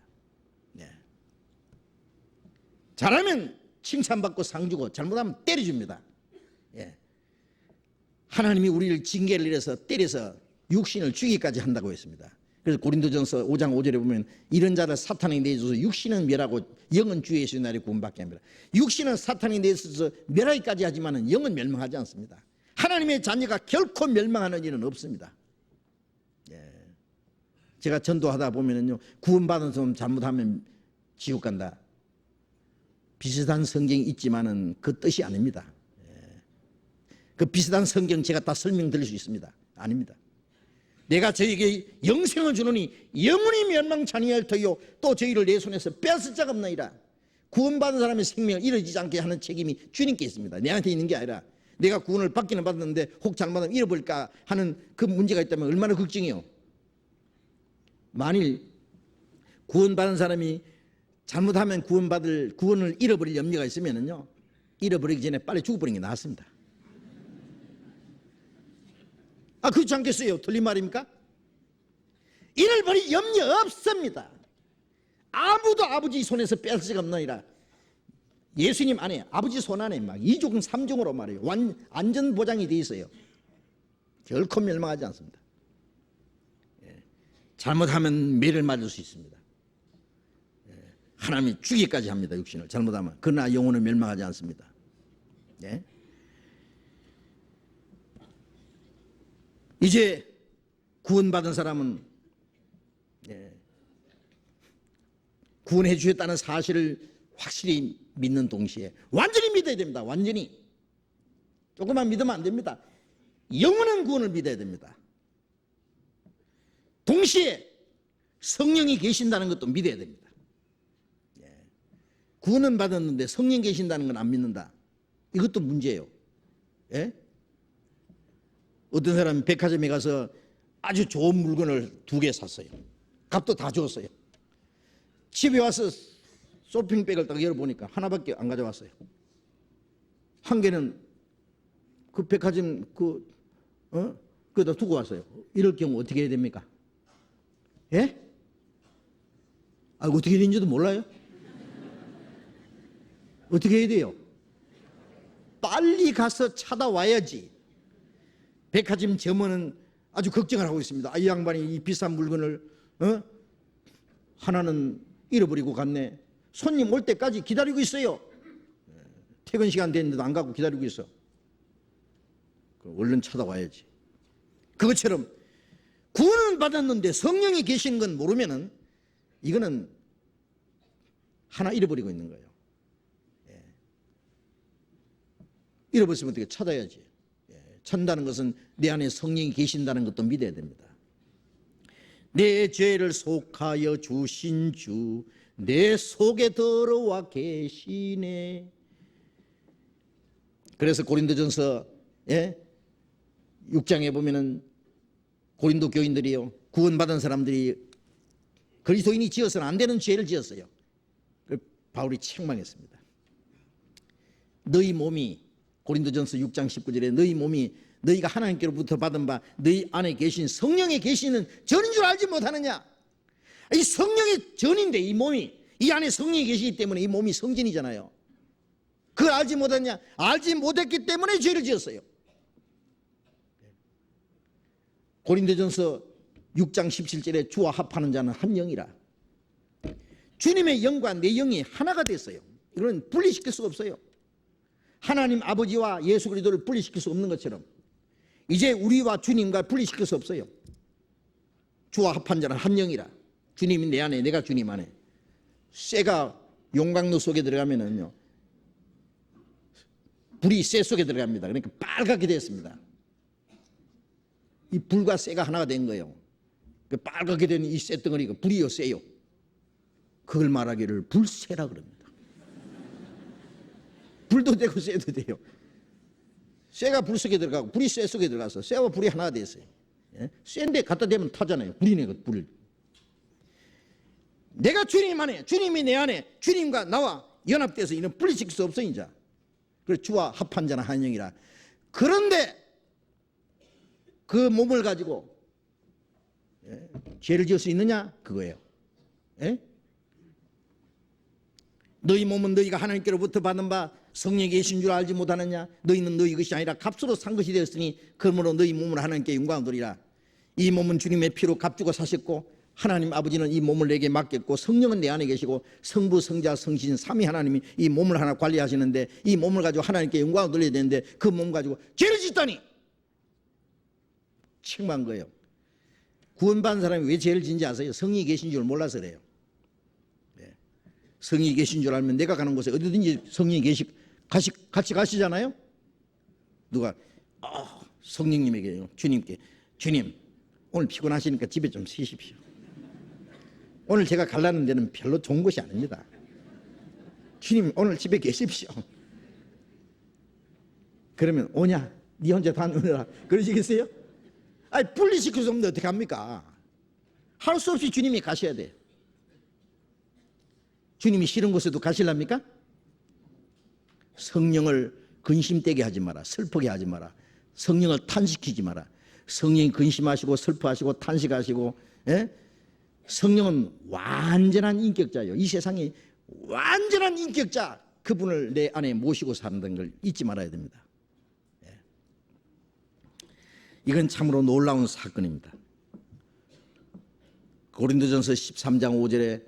잘하면 칭찬받고 상 주고 잘못하면 때려줍니다. 하나님이 우리를 징계를 내려서 때려서 육신을 죽이기까지 한다고 했습니다. 그래서 고린도전서 5장 5절에 보면 이런 자를 사탄이 내줘서 육신은 멸하고 영은 주 예수의 날에 구원받게 합니다. 육신은 사탄이 내줘서 멸하기까지 하지만 영은 멸망하지 않습니다. 하나님의 자녀가 결코 멸망하는 일은 없습니다. 제가 전도하다 보면은요, 구원받은 사람 잘못하면 지옥 간다. 비슷한 성경이 있지만은 그 뜻이 아닙니다. 그 비슷한 성경 제가 다 설명드릴 수 있습니다. 아닙니다. 내가 저에게 영생을 주노니 영원히 멸망치 아니할 터이요 또 저희를 내 손에서 빼앗을 자가 없나이다. 구원받은 사람의 생명을 잃어지지 않게 하는 책임이 주님께 있습니다. 내한테 있는 게 아니라 내가 구원을 받기는 받았는데 혹 잘못하면 잃어버릴까 하는 그 문제가 있다면 얼마나 걱정이요. 만일 구원받은 사람이 잘못하면 구원을 잃어버릴 염려가 있으면요, 잃어버리기 전에 빨리 죽어버리는 게 낫습니다. 그렇지 않겠어요? 틀린 말입니까? 잃어버릴 염려 없습니다. 아무도 아버지 손에서 뺄 수가 없느니라. 예수님 안에, 아버지 손 안에 막 2종 3종으로 말해요. 안전 보장이 돼 있어요. 결코 멸망하지 않습니다. 잘못하면 매를 맞을 수 있습니다. 하나님이 죽이기까지 합니다. 육신을 잘못하면. 그러나 영혼은 멸망하지 않습니다. 네? 이제 구원받은 사람은 구원해 주셨다는 사실을 확실히 믿는 동시에 완전히 믿어야 됩니다. 완전히. 조금만 믿으면 안 됩니다. 영원한 구원을 믿어야 됩니다. 동시에 성령이 계신다는 것도 믿어야 됩니다. 구원은 받았는데 성령 계신다는 건 안 믿는다. 이것도 문제예요. 예? 어떤 사람이 백화점에 가서 아주 좋은 물건을 2개 샀어요. 값도 다 줬어요. 집에 와서 쇼핑백을 딱 열어보니까 하나밖에 안 가져왔어요. 한 개는 그 백화점 그거다 두고 왔어요. 이럴 경우 어떻게 해야 됩니까? 예? 어떻게 되는지도 몰라요? 어떻게 해야 돼요? 빨리 가서 찾아와야지. 백화점 점원은 아주 걱정을 하고 있습니다. 이 양반이 이 비싼 물건을 하나는 잃어버리고 갔네. 손님 올 때까지 기다리고 있어요. 퇴근 시간 됐는데도 안 가고 기다리고 있어. 얼른 찾아와야지. 그것처럼 구원은 받았는데 성령이 계시는 건 모르면은 이거는 하나 잃어버리고 있는 거예요. 잃어버렸으면 어떻게 찾아야지. 찾는다는 것은 내 안에 성령이 계신다는 것도 믿어야 됩니다. 내 죄를 속하여 주신 주 내 속에 들어와 계시네. 그래서 고린도전서 6장에 보면은 고린도 교인들이요, 구원받은 사람들이 그리스도인이 지어서는 안 되는 죄를 지었어요. 바울이 책망했습니다. 너희 몸이, 고린도전서 6장 19절에 너희 몸이 너희가 하나님께로부터 받은 바 너희 안에 계신 성령에 계시는 전인 줄 알지 못하느냐. 이 성령의 전인데 이 몸이, 이 안에 성령이 계시기 때문에 이 몸이 성전이잖아요. 그걸 알지 못했냐? 알지 못했기 때문에 죄를 지었어요. 고린도전서 6장 17절에 주와 합하는 자는 한 영이라. 주님의 영과 내 영이 하나가 됐어요. 이거는 분리시킬 수가 없어요. 하나님 아버지와 예수 그리스도를 분리시킬 수 없는 것처럼 이제 우리와 주님과 분리시킬 수 없어요. 주와 합한 자는 한 영이라. 주님이 내 안에, 내가 주님 안에. 쇠가 용광로 속에 들어가면은요, 불이 쇠 속에 들어갑니다. 그러니까 빨갛게 됐습니다. 이 불과 쇠가 하나가 된 거예요. 그 빨갛게 된 이 쇠덩어리가 불이요 쇠요. 그걸 말하기를 불쇠라 그럽니다. 불도 되고 쇠도 돼요. 쇠가 불 속에 들어가고 불이 쇠 속에 들어가서 쇠와 불이 하나가 됐어요. 쇠인데 갖다 대면 타잖아요. 불이네, 그 불을. 내가 주님 안에, 주님이 내 안에, 주님과 나와 연합돼서 이는 분리시킬 수 없어 이제. 그래서 주와 합한 자는 한 영이라. 그런데 그 몸을 가지고 죄를 지을 수 있느냐? 그거예요. 너희 몸은 너희가 하나님께로부터 받은 바 성령이 계신 줄 알지 못하느냐? 너희는 너희 것이 아니라 값으로 산 것이 되었으니 그러므로 너희 몸을 하나님께 영광을 돌리라. 이 몸은 주님의 피로 값주고 사셨고 하나님 아버지는 이 몸을 내게 맡겼고 성령은 내 안에 계시고 성부, 성자, 성신 삼위 하나님이 이 몸을 하나 관리하시는데 이 몸을 가지고 하나님께 영광을 돌려야 되는데 그 몸 가지고 죄를 짓다니 책망한 거예요. 구원받은 사람이 왜 죄를 짓는지 아세요? 성령이 계신 줄 몰라서 그래요. 성령이 계신 줄 알면 내가 가는 곳에 어디든지 성령이 같이 가시잖아요. 누가 성령님에게요, 주님께, 주님 오늘 피곤하시니까 집에 좀 쉬십시오. 오늘 제가 가려는 데는 별로 좋은 곳이 아닙니다. 주님 오늘 집에 계십시오. 그러면 오냐? 네 혼자 다누라 그러시겠어요? 아니 분리시킬 수 없는데 어떻게 합니까? 할 수 없이 주님이 가셔야 돼요. 주님이 싫은 곳에도 가실랍니까? 성령을 근심되게 하지 마라. 슬프게 하지 마라. 성령을 탄식시키지 마라. 성령이 근심하시고 슬퍼하시고 탄식하시고, 예? 성령은 완전한 인격자예요. 이 세상에 완전한 인격자, 그분을 내 안에 모시고 사는 걸 잊지 말아야 됩니다. 예. 이건 참으로 놀라운 사건입니다. 고린도전서 13장 5절에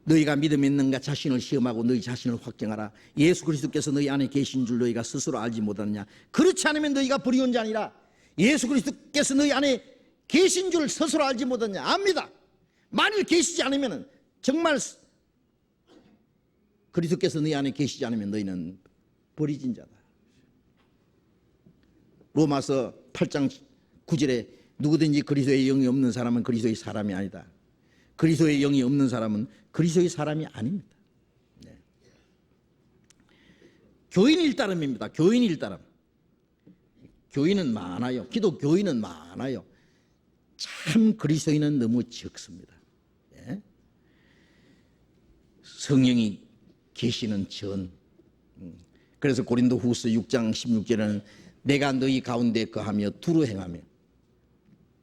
너희가 믿음이 있는가 자신을 시험하고 너희 자신을 확정하라. 예수 그리스도께서 너희 안에 계신 줄 너희가 스스로 알지 못하느냐. 그렇지 않으면 너희가 불의한 자 아니라 예수 그리스도께서 너희 안에 계신 줄 스스로 알지 못하느냐. 압니다. 만일 계시지 않으면 정말 그리스도께서 너희 안에 계시지 않으면 너희는 버리진 자다. 로마서 8장 9절에 누구든지 그리스도의 영이 없는 사람은 그리스도의 사람이 아니다. 그리스도의 영이 없는 사람은 그리스도의 사람이 아닙니다. 네. 교인 일따름입니다. 교인 일따름. 교인은 많아요. 기독교인은 많아요. 참 그리스도인은 너무 적습니다. 네. 성령이 계시는 전. 그래서 고린도후서 6장 16절에는 내가 너희 가운데 거하며 두루 행하며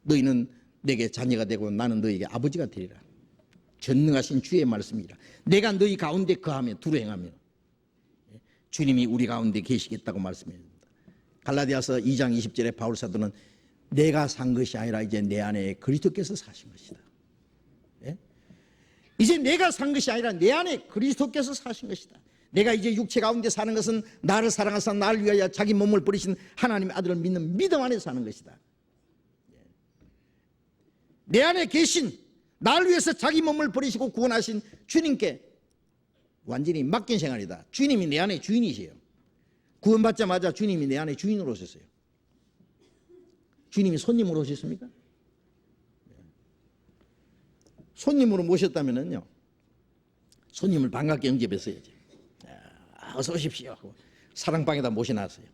너희는 내게 자녀가 되고 나는 너희에게 아버지가 되리라. 전능하신 주의 말씀이라. 내가 너희 가운데 거하며 두루 행하며 주님이 우리 가운데 계시겠다고 말씀합니다. 갈라디아서 2장 20절에 바울 사도는 내가 산 것이 아니라 이제 내 안에 그리스도께서 사신 것이다. 예? 이제 내가 산 것이 아니라 내 안에 그리스도께서 사신 것이다. 내가 이제 육체 가운데 사는 것은 나를 사랑하사 나를 위하여 자기 몸을 버리신 하나님의 아들을 믿는 믿음 안에 사는 것이다. 내 안에 계신 나를 위해서 자기 몸을 버리시고 구원하신 주님께 완전히 맡긴 생활이다. 주님이 내 안에 주인이세요. 구원받자마자 주님이 내 안에 주인으로 오셨어요. 주님이 손님으로 오셨습니까? 손님으로 모셨다면요, 손님을 반갑게 영접했어야지. 어서 오십시오 하고 사랑방에다 모셔놨어요.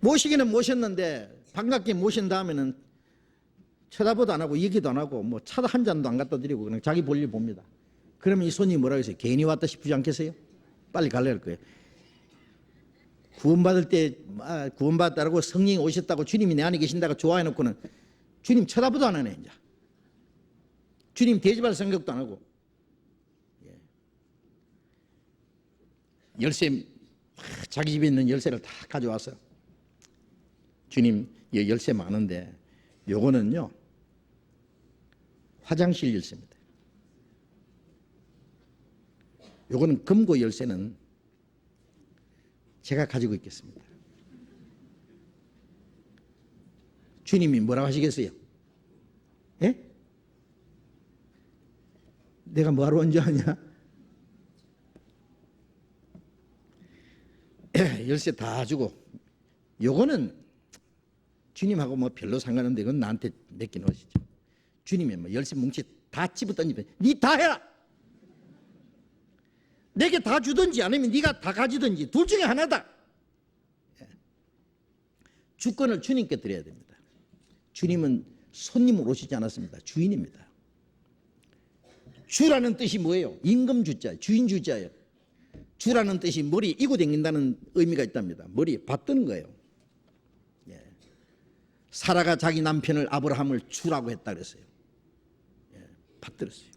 모시기는 모셨는데 반갑게 모신 다음에는 쳐다보도 안 하고 얘기도 안 하고 뭐 차 한 잔도 안 갖다 드리고 그냥 자기 볼일 봅니다. 그러면 이 손님이 뭐라고 했어요? 괜히 왔다 싶지 않겠어요? 빨리 갈래 할 거예요. 구원받을 때 구원받았다고 성령이 오셨다고 주님이 내 안에 계신다고 좋아해놓고는 주님 쳐다보도 안 하네. 이제 주님 대접할 생각도 안 하고. 열쇠, 자기 집에 있는 열쇠를 다 가져와서 주님 열쇠 많은데 요거는요 화장실 열쇠입니다. 요거는 금고 열쇠는 제가 가지고 있겠습니다. 주님이 뭐라고 하시겠어요? 예? 내가 뭐하러 온 줄 아냐? 열쇠 다 주고 요거는 주님하고 뭐 별로 상관없는데 이건 나한테 맡겨놓으시죠. 주님이 뭐 열쇠 뭉치 다 집어던지면 니 다 해라. 내게 다 주든지 아니면 네가 다 가지든지 둘 중에 하나다. 주권을 주님께 드려야 됩니다. 주님은 손님으로 오시지 않았습니다. 주인입니다. 주라는 뜻이 뭐예요? 임금 주자, 주인 주자예요. 주라는 뜻이 머리 이고 댕긴다는 의미가 있답니다. 머리 받드는 거예요. 예. 사라가 자기 남편을 아브라함을 주라고 했다 그랬어요. 예. 받들었어요.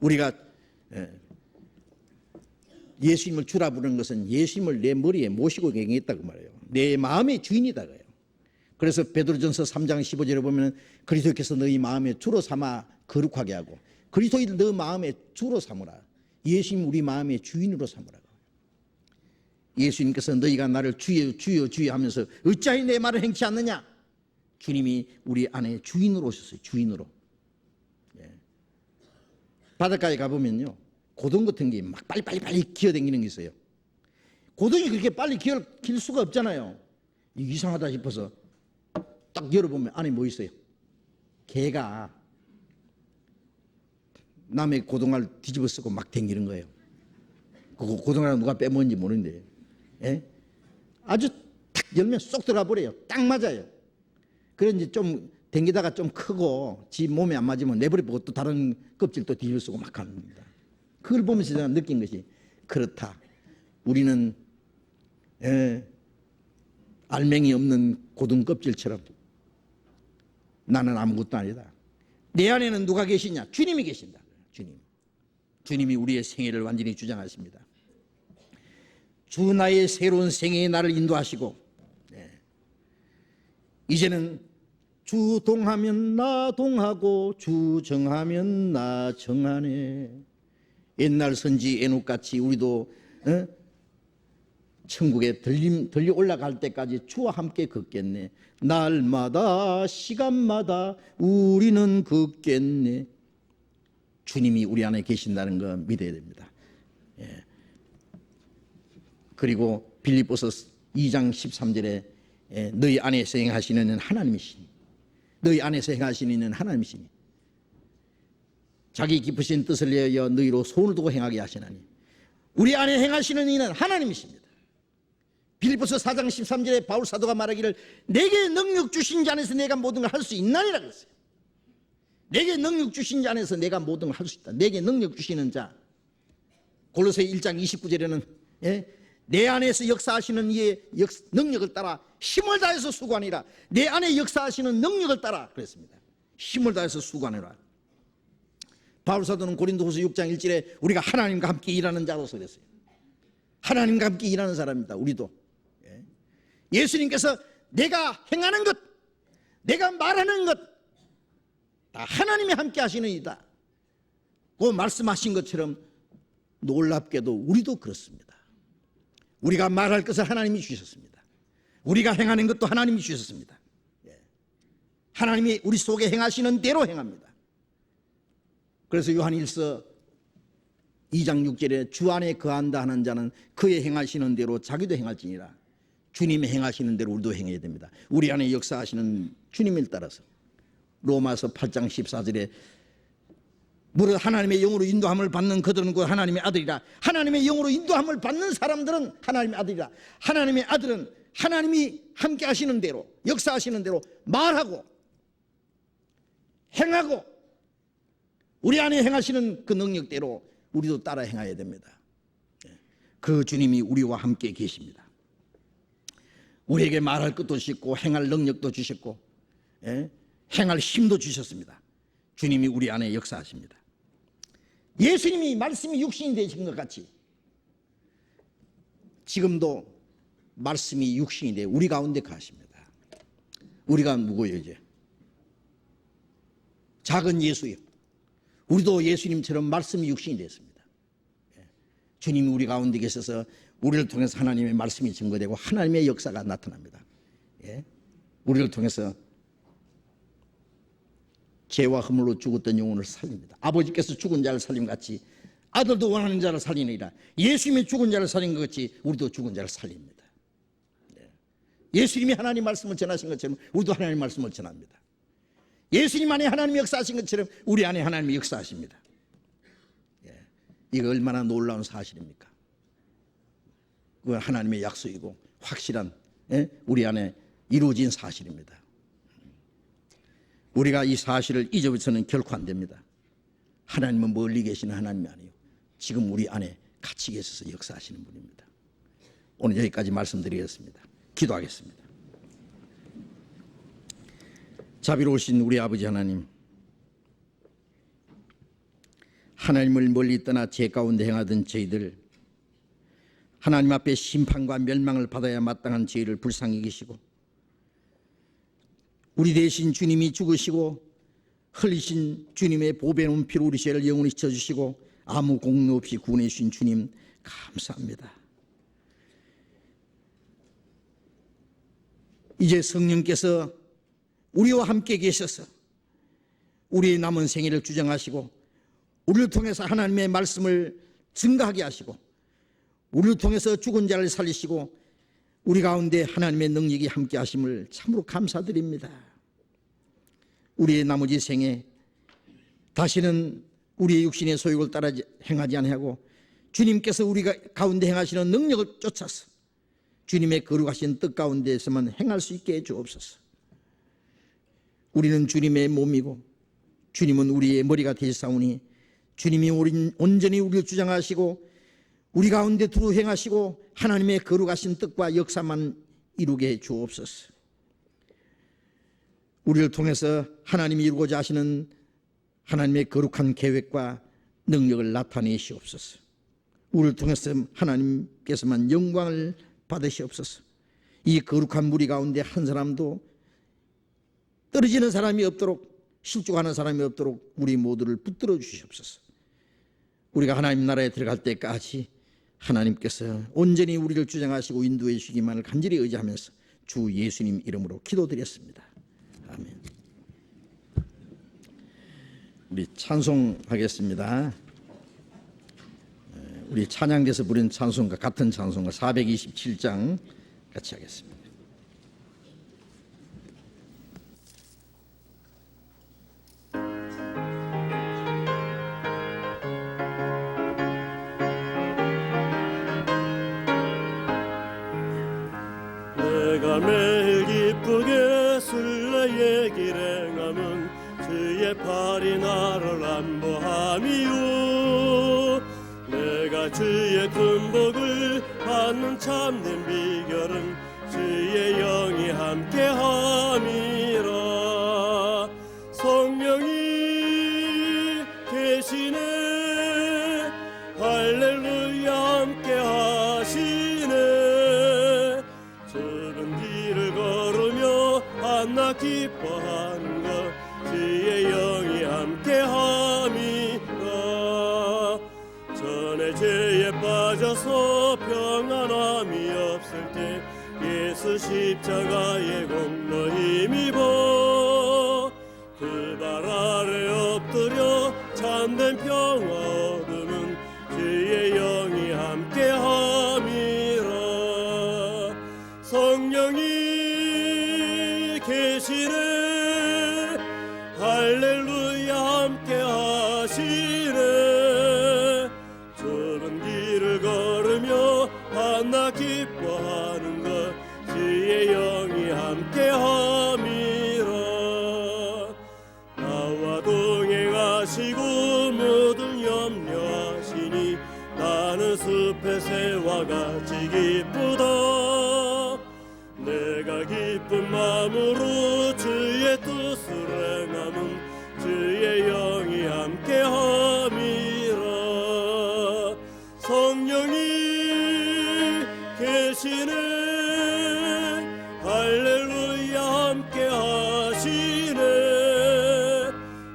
우리가 예수님을 주라 부르는 것은 예수님을 내 머리에 모시고 계시다고 말해요. 내 마음의 주인이다 그래요. 그래서 베드로전서 3장 15절에 보면 그리스도께서 너희 마음에 주로 삼아 거룩하게 하고 그리스도를 너 마음에 주로 삼으라. 예수님 우리 마음의 주인으로 삼으라고. 예수님께서 너희가 나를 주여 주여 주여 하면서 어찌하여 내 말을 행치 않느냐. 주님이 우리 안에 주인으로 오셨어요. 주인으로. 예. 바닷가에 가보면요 고동 같은 게 막 빨리 기어다니는 게 있어요. 고동이 그렇게 빨리 길 수가 없잖아요. 이상하다 싶어서 딱 열어보면 안에 뭐 있어요? 개가 남의 고등어를 뒤집어 쓰고 막 댕기는 거예요. 그 고등어를 누가 빼먹은지 모르는데, 예? 아주 탁 열면 쏙 들어가 버려요. 딱 맞아요. 그런지 좀 댕기다가 좀 크고 지 몸에 안 맞으면 내버려보고 또 다른 껍질도 뒤집어 쓰고 막 합니다. 그걸 보면서 제가 느낀 것이, 그렇다. 우리는 알맹이 없는 고등 껍질처럼 나는 아무것도 아니다. 내 안에는 누가 계시냐? 주님이 계신다. 주님이 우리의 생애를 완전히 주장하십니다. 주 나의 새로운 생애에 나를 인도하시고, 이제는 주 동하면 나 동하고 주 정하면 나 정하네. 옛날 선지 에녹같이 우리도 천국에 들려 올라갈 때까지 주와 함께 걷겠네. 날마다 시간마다 우리는 걷겠네. 주님이 우리 안에 계신다는 거 믿어야 됩니다. 예. 그리고 빌립보서 2장 13절에 너희 안에서 행하시는 하나님이시니, 너희 안에서 행하시는 이는 하나님이시니 자기 기쁘신 뜻을 내어 너희로 손을 두고 행하게 하시나니, 우리 안에 행하시는 이는 하나님이십니다. 빌립보서 4장 13절에 바울 사도가 말하기를 내게 능력 주신 자 안에서 내가 모든 걸 할 수 있나니라 그랬어요. 내게 능력 주신 자 안에서 내가 모든 걸 할 수 있다. 내게 능력 주시는 자. 골로새 1장 29절에는 내 안에서 역사하시는 이의 능력을 따라 힘을 다해서 수고하니라. 내 안에 역사하시는 능력을 따라 그랬습니다. 힘을 다해서 수고하니라. 바울 사도는 고린도후서 6장 1절에 우리가 하나님과 함께 일하는 자로서 그랬어요. 하나님과 함께 일하는 사람입니다. 우리도. 예수님께서 내가 행하는 것, 내가 말하는 것 다 하나님이 함께 하시는 이다. 그 말씀하신 것처럼 놀랍게도 우리도 그렇습니다. 우리가 말할 것을 하나님이 주셨습니다. 우리가 행하는 것도 하나님이 주셨습니다. 하나님이 우리 속에 행하시는 대로 행합니다. 그래서 요한일서 2장 6절에 주 안에 거한다 하는 자는 그의 행하시는 대로 자기도 행할지니라. 주님이 행하시는 대로 우리도 행해야 됩니다. 우리 안에 역사하시는 주님을 따라서. 로마서 8장 14절에 무릇 하나님의 영으로 인도함을 받는 그들은 곧 하나님의 아들이라. 하나님의 영으로 인도함을 받는 사람들은 하나님의 아들이라. 하나님의 아들은 하나님이 함께 하시는 대로, 역사하시는 대로 말하고 행하고 우리 안에 행하시는 그 능력대로 우리도 따라 행해야 됩니다. 그 주님이 우리와 함께 계십니다. 우리에게 말할 것도 주셨고 행할 능력도 주셨고 행할 힘도 주셨습니다. 주님이 우리 안에 역사하십니다. 예수님이 말씀이 육신이 되신 것 같이 지금도 말씀이 육신이 돼 우리 가운데 가십니다. 우리가 누구예요? 이제 작은 예수요. 우리도 예수님처럼 말씀이 육신이 됐습니다. 주님이 우리 가운데 계셔서 우리를 통해서 하나님의 말씀이 증거되고 하나님의 역사가 나타납니다. 우리를 통해서 죄와 허물로 죽었던 영혼을 살립니다. 아버지께서 죽은 자를 살림 같이 아들도 원하는 자를 살리느니라. 예수님이 죽은 자를 살린 것 같이 우리도 죽은 자를 살립니다. 예수님이 하나님 말씀을 전하신 것처럼 우리도 하나님 말씀을 전합니다. 예수님 안에 하나님이 역사하신 것처럼 우리 안에 하나님이 역사하십니다. 이거 얼마나 놀라운 사실입니까? 그건 하나님의 약속이고 확실한 우리 안에 이루어진 사실입니다. 우리가 이 사실을 잊어버려서는 결코 안 됩니다. 하나님은 멀리 계시는 하나님이 아니에요. 지금 우리 안에 같이 계셔서 역사하시는 분입니다. 오늘 여기까지 말씀드리겠습니다. 기도하겠습니다. 자비로우신 우리 아버지 하나님, 하나님을 멀리 떠나 죄 가운데 행하던 저희들, 하나님 앞에 심판과 멸망을 받아야 마땅한 죄를 불쌍히 여기시고 우리 대신 주님이 죽으시고 흘리신 주님의 보배로운 피로 우리 죄를 영원히 씻어주시고 아무 공로 없이 구원해 주신 주님 감사합니다. 이제 성령께서 우리와 함께 계셔서 우리의 남은 생애를 주장하시고 우리를 통해서 하나님의 말씀을 증거하게 하시고 우리를 통해서 죽은 자를 살리시고 우리 가운데 하나님의 능력이 함께 하심을 참으로 감사드립니다. 우리의 나머지 생에 다시는 우리의 육신의 소욕을 따라 행하지 아니하고 주님께서 우리가 가운데 행하시는 능력을 쫓아서 주님의 거룩하신 뜻 가운데에서만 행할 수 있게 해 주옵소서. 우리는 주님의 몸이고 주님은 우리의 머리가 되사오니 주님이 온전히 우리를 주장하시고 우리 가운데 두루 행하시고 하나님의 거룩하신 뜻과 역사만 이루게 해 주옵소서. 우리를 통해서 하나님이 이루고자 하시는 하나님의 거룩한 계획과 능력을 나타내시옵소서. 우리를 통해서 하나님께서만 영광을 받으시옵소서. 이 거룩한 무리 가운데 한 사람도 떨어지는 사람이 없도록, 실족하는 사람이 없도록 우리 모두를 붙들어 주시옵소서. 우리가 하나님 나라에 들어갈 때까지 하나님께서 온전히 우리를 주장하시고 인도해 주시기만을 간절히 의지하면서 주 예수님 이름으로 기도드렸습니다. 아멘. 우리 찬송하겠습니다. 우리 찬양대에서 부른 찬송과 같은 찬송가 427장 같이 하겠습니다. 내가 매일 기쁘게 순례의 길 행함은 주의 팔이 나를 안보함이요. 내가 주의 큰 복을 받는 참된 비결은 주의 영이 함께함이라. 성령이 계시네 할렐루야 함께하시네. 좁은 길을 걸으며 한낱 기뻐하는 것 주의 영이 함께함이라. 전에 죄에 빠져서 평안함이 없을 때 예수 십자가의 공로 힘입어 그 발 아래 엎드려 참된 평화 얻으면 주의 영이 함께함이라. 성령이 계시네 할렐루야 함께하시네. 좁은 길을 걸으며 한낱 기뻐하는 것 주의 영이 함께함이라. 나와 동행하시고 모든 염려하시니 나는 숲의 새와 같이 기쁘다. 내가 기쁜 마음으로 주의 뜻을 행함은 주의 영이 함께함이라. 성령이 계시네 할렐루야 함께하시네.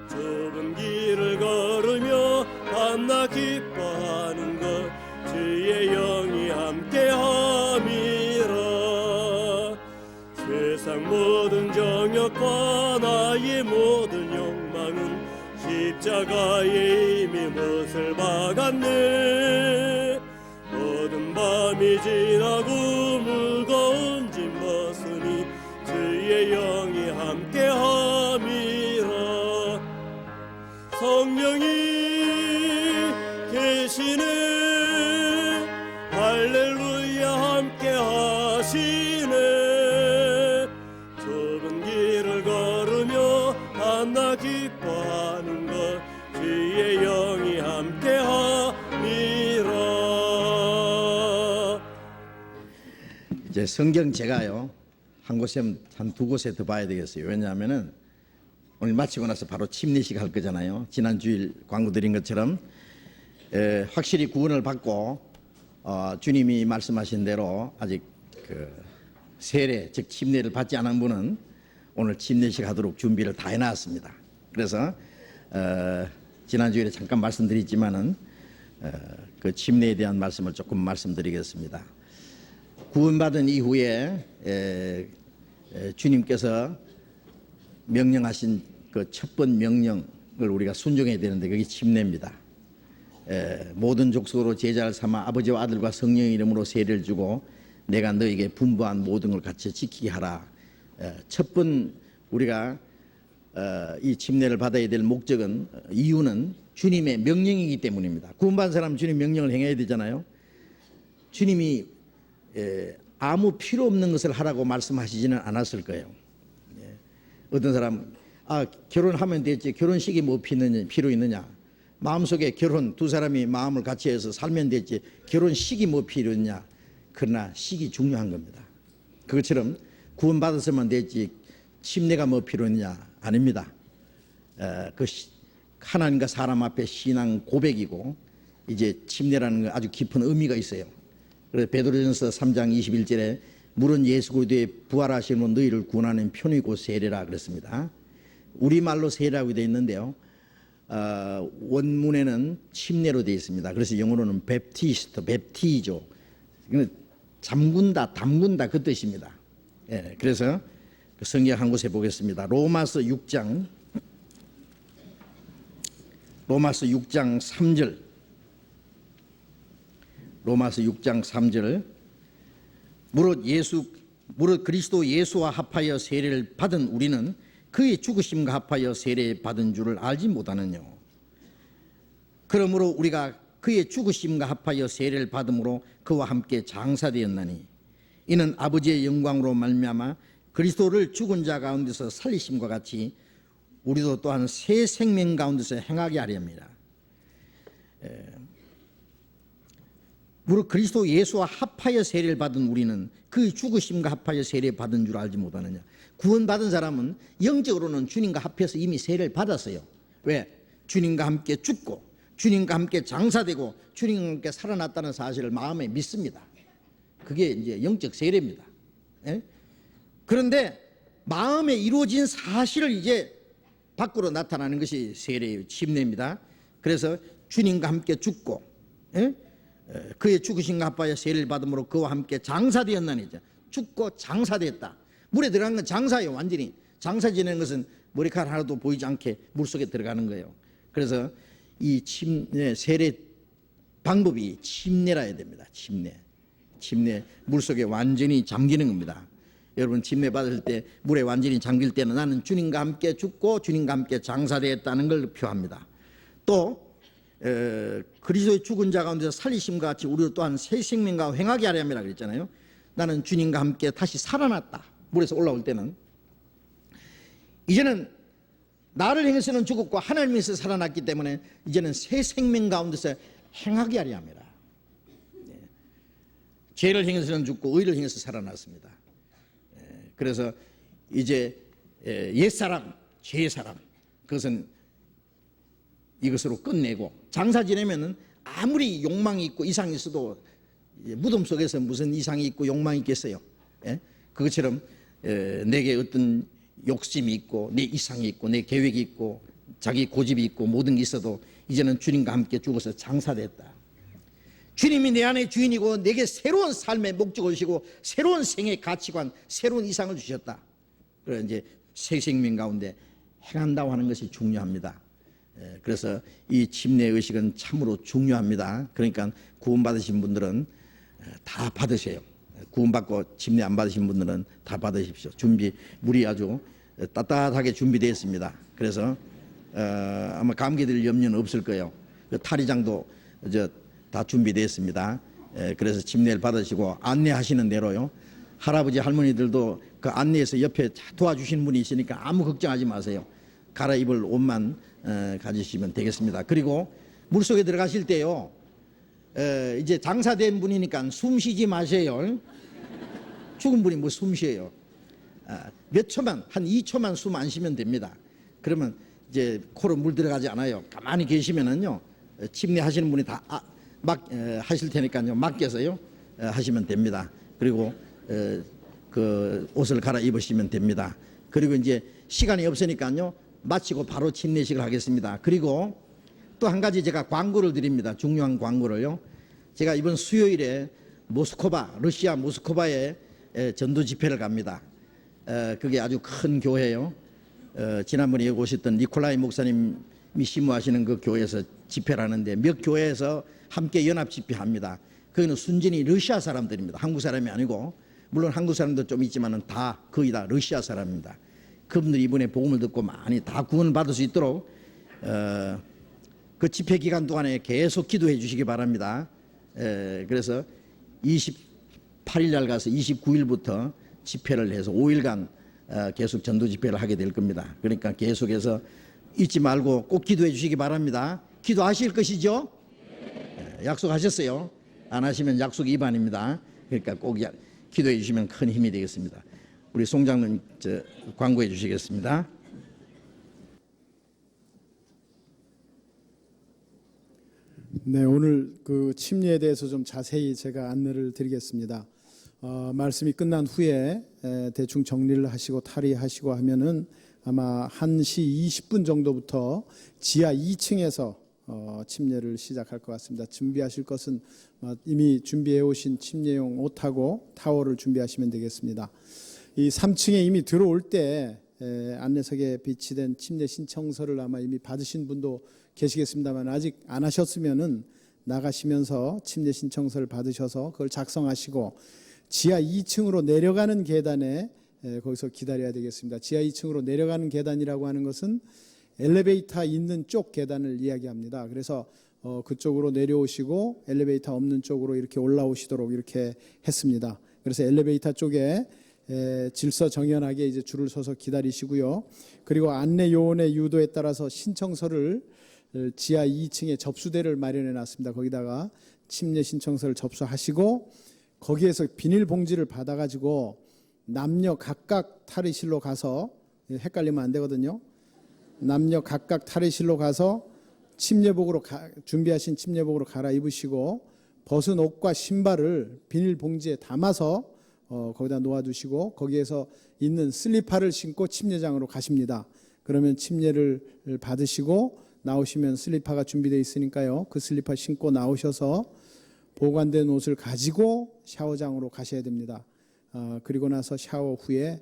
좁은 길을 걸으며 한낱 기뻐하는 것 주의 영이 함께함이라. 세상 모든 정욕과 나의 모든 욕망은 십자가에 이미 못을 박았네. 모든 밤이 지나고 무거운 짐 벗으니 주의 영이 함께함이라. 성령이 계시네 할렐루야 함께하시네. 좁은 길을 걸으며 한낱 기뻐하는 것 주의 영이 함께함이라. 이제 성경 제가요 한 곳에 한 두 곳에 더 봐야 되겠어요. 왜냐하면은 오늘 마치고 나서 바로 침례식 할 거잖아요. 지난 주일 광고 드린 것처럼 확실히 구원을 받고 주님이 말씀하신 대로 아직 그 세례 즉 침례를 받지 않은 분은 오늘 침례식 하도록 준비를 다 해놨습니다. 그래서 지난 주일에 잠깐 말씀드렸지만은 그 침례에 대한 말씀을 조금 말씀드리겠습니다. 구원받은 이후에 주님께서 명령하신 그 첫 번 명령을 우리가 순종해야 되는데 그게 침례입니다. 모든 족속으로 제자를 삼아 아버지와 아들과 성령의 이름으로 세례를 주고 내가 너에게 분부한 모든 걸 같이 지키게 하라. 첫 번 우리가 이 침례를 받아야 될 목적은 이유는 주님의 명령이기 때문입니다. 구원받은 사람은 주님 명령을 행해야 되잖아요. 주님이 아무 필요 없는 것을 하라고 말씀하시지는 않았을 거예요. 어떤 사람 결혼하면 되지 결혼식이 뭐 필요 있느냐, 마음속에 결혼 두 사람이 마음을 같이 해서 살면 되지 결혼식이 뭐 필요 있냐. 그러나 식이 중요한 겁니다. 그것처럼 구원받았으면 되지 침례가 뭐 필요 있느냐. 아닙니다. 그 하나님과 사람 앞에 신앙 고백이고 이제 침례라는 건 아주 깊은 의미가 있어요. 그래서 베드로전서 3장 21절에 물은 예수 그리스도의 부활하심으로 너희를 구원하는 편이고 세례라 그랬습니다. 우리말로 세례라고 되어 있는데요. 원문에는 침례로 되어 있습니다. 그래서 영어로는 베프티스트, 베프티죠. 잠근다, 담근다 그 뜻입니다. 그래서 성경 한 곳에 보겠습니다. 로마서 6장 3절. 로마서 6장 3절. 무릇 그리스도 예수와 합하여 세례를 받은 우리는 그의 죽으심과 합하여 세례 받은 줄을 알지 못하느뇨. 그러므로 우리가 그의 죽으심과 합하여 세례를 받음으로 그와 함께 장사되었나니 이는 아버지의 영광으로 말미암아 그리스도를 죽은 자 가운데서 살리심과 같이 우리도 또한 새 생명 가운데서 행하게 하려 합니다. 무릇 그리스도 예수와 합하여 세례를 받은 우리는 그의 죽으심과 합하여 세례 받은 줄 알지 못하느냐. 구원받은 사람은 영적으로는 주님과 합해서 이미 세례를 받았어요. 왜? 주님과 함께 죽고 주님과 함께 장사되고 주님과 함께 살아났다는 사실을 마음에 믿습니다. 그게 이제 영적 세례입니다. 그런데 마음에 이루어진 사실을 이제 밖으로 나타나는 것이 세례의 침례입니다. 그래서 주님과 함께 죽고 그의 죽으심과 합하여 세례를 받음으로 그와 함께 장사되었나니 죽고 장사됐다. 물에 들어간 건 장사예요. 완전히 장사 지내는 것은 머리카락 하나도 보이지 않게 물속에 들어가는 거예요. 그래서 이 세례 방법이 침례라 해야 됩니다. 침례 물속에 완전히 잠기는 겁니다. 여러분 침례 받을 때 물에 완전히 잠길 때는 나는 주님과 함께 죽고 주님과 함께 장사되었다는 걸 표합니다. 또 그리스도의 죽은 자 가운데서 살리심과 같이 우리도 또한 새 생명과 행하게 하려 함이라 그랬잖아요. 나는 주님과 함께 다시 살아났다. 물에서 올라올 때는 이제는 나를 행해서는 죽었고 하나님에서 살아났기 때문에 이제는 새 생명 가운데서 행하게 하려 합니다. 죄를 행해서는 죽고 의를 행해서 살아났습니다. 그래서 이제 옛사람, 죄의 사람 그것은 이것으로 끝내고 장사 지내면은 아무리 욕망이 있고 이상이 있어도 무덤 속에서 무슨 이상이 있고 욕망이 있겠어요. 그것처럼 내게 어떤 욕심이 있고 내 이상이 있고 내 계획이 있고 자기 고집이 있고 모든 게 있어도 이제는 주님과 함께 죽어서 장사됐다. 주님이 내 안의 주인이고 내게 새로운 삶의 목적을 주시고 새로운 생의 가치관, 새로운 이상을 주셨다. 그래서 이제 새 생명 가운데 행한다고 하는 것이 중요합니다. 그래서 이 침례 의식은 참으로 중요합니다. 그러니까 구원받으신 분들은 다 받으세요. 구원받고 침례 안 받으신 분들은 다 받으십시오. 물이 아주 따뜻하게 준비되어 있습니다. 그래서 아마 감기들 염려는 없을 거예요. 그 탈의장도 다 준비되어 있습니다. 그래서 침례를 받으시고 안내하시는 대로요. 할아버지 할머니들도 그 안내에서 옆에 도와주시는 분이 있으니까 아무 걱정하지 마세요. 갈아입을 옷만 가지시면 되겠습니다. 그리고 물속에 들어가실 때요. 이제 장사된 분이니까 숨 쉬지 마세요. 죽은 분이 뭐 숨 쉬어요. 몇 초만, 한 2초만 숨 안 쉬면 됩니다. 그러면 이제 코로 물 들어가지 않아요. 가만히 계시면은요. 침례 하시는 분이 다 하실 테니까요. 맡겨서요. 하시면 됩니다. 그리고 그 옷을 갈아입으시면 됩니다. 그리고 이제 시간이 없으니까요. 마치고 바로 침례식을 하겠습니다. 그리고 또 한 가지 제가 광고를 드립니다. 중요한 광고를요. 제가 이번 수요일에 러시아 모스크바에 전도 집회를 갑니다. 그게 아주 큰 교회예요. 지난번에 여기 오셨던 니콜라이 목사님이 심무하시는 그 교회에서 집회를 하는데 몇 교회에서 함께 연합 집회합니다. 거기는 순전히 러시아 사람들입니다. 한국 사람이 아니고 물론 한국 사람도 좀 있지만은 다 거의 다 러시아 사람입니다. 그분들이 이번에 복음을 듣고 많이 다 구원을 받을 수 있도록 그 집회 기간 동안에 계속 기도해 주시기 바랍니다. 그래서 28일 날 가서 29일부터 집회를 해서 5일간 계속 전도 집회를 하게 될 겁니다. 그러니까 계속해서 잊지 말고 꼭 기도해 주시기 바랍니다. 기도하실 것이죠? 약속하셨어요? 안 하시면 약속 위반입니다. 그러니까 꼭 기도해 주시면 큰 힘이 되겠습니다. 우리 송장님 광고해 주시겠습니다. 네, 오늘 그 침례에 대해서 좀 자세히 제가 안내를 드리겠습니다. 말씀이 끝난 후에 대충 정리를 하시고 탈의하시고 하면은 아마 1시 20분 정도부터 지하 2층에서 침례를 시작할 것 같습니다. 준비하실 것은 이미 준비해 오신 침례용 옷하고 타월을 준비하시면 되겠습니다. 이 3층에 이미 들어올 때 안내석에 비치된 침례 신청서를 아마 이미 받으신 분도 계시겠습니다만 아직 안 하셨으면은 나가시면서 침례 신청서를 받으셔서 그걸 작성하시고 지하 2층으로 내려가는 계단에 거기서 기다려야 되겠습니다. 지하 2층으로 내려가는 계단이라고 하는 것은 엘리베이터 있는 쪽 계단을 이야기합니다. 그래서 그쪽으로 내려오시고 엘리베이터 없는 쪽으로 이렇게 올라오시도록 이렇게 했습니다. 그래서 엘리베이터 쪽에 질서정연하게 이제 줄을 서서 기다리시고요. 그리고 안내 요원의 유도에 따라서 신청서를 지하 2층에 접수대를 마련해 놨습니다. 거기다가 침례 신청서를 접수하시고 거기에서 비닐봉지를 받아가지고 남녀 각각 탈의실로 가서 헷갈리면 안 되거든요. 남녀 각각 탈의실로 가서 침례복으로 준비하신 침례복으로 갈아입으시고 벗은 옷과 신발을 비닐봉지에 담아서 거기다 놓아두시고 거기에서 있는 슬리퍼를 신고 침례장으로 가십니다. 그러면 침례를 받으시고 나오시면 슬리퍼가 준비되어 있으니까요. 그 슬리퍼 신고 나오셔서 보관된 옷을 가지고 샤워장으로 가셔야 됩니다. 그리고 나서 샤워 후에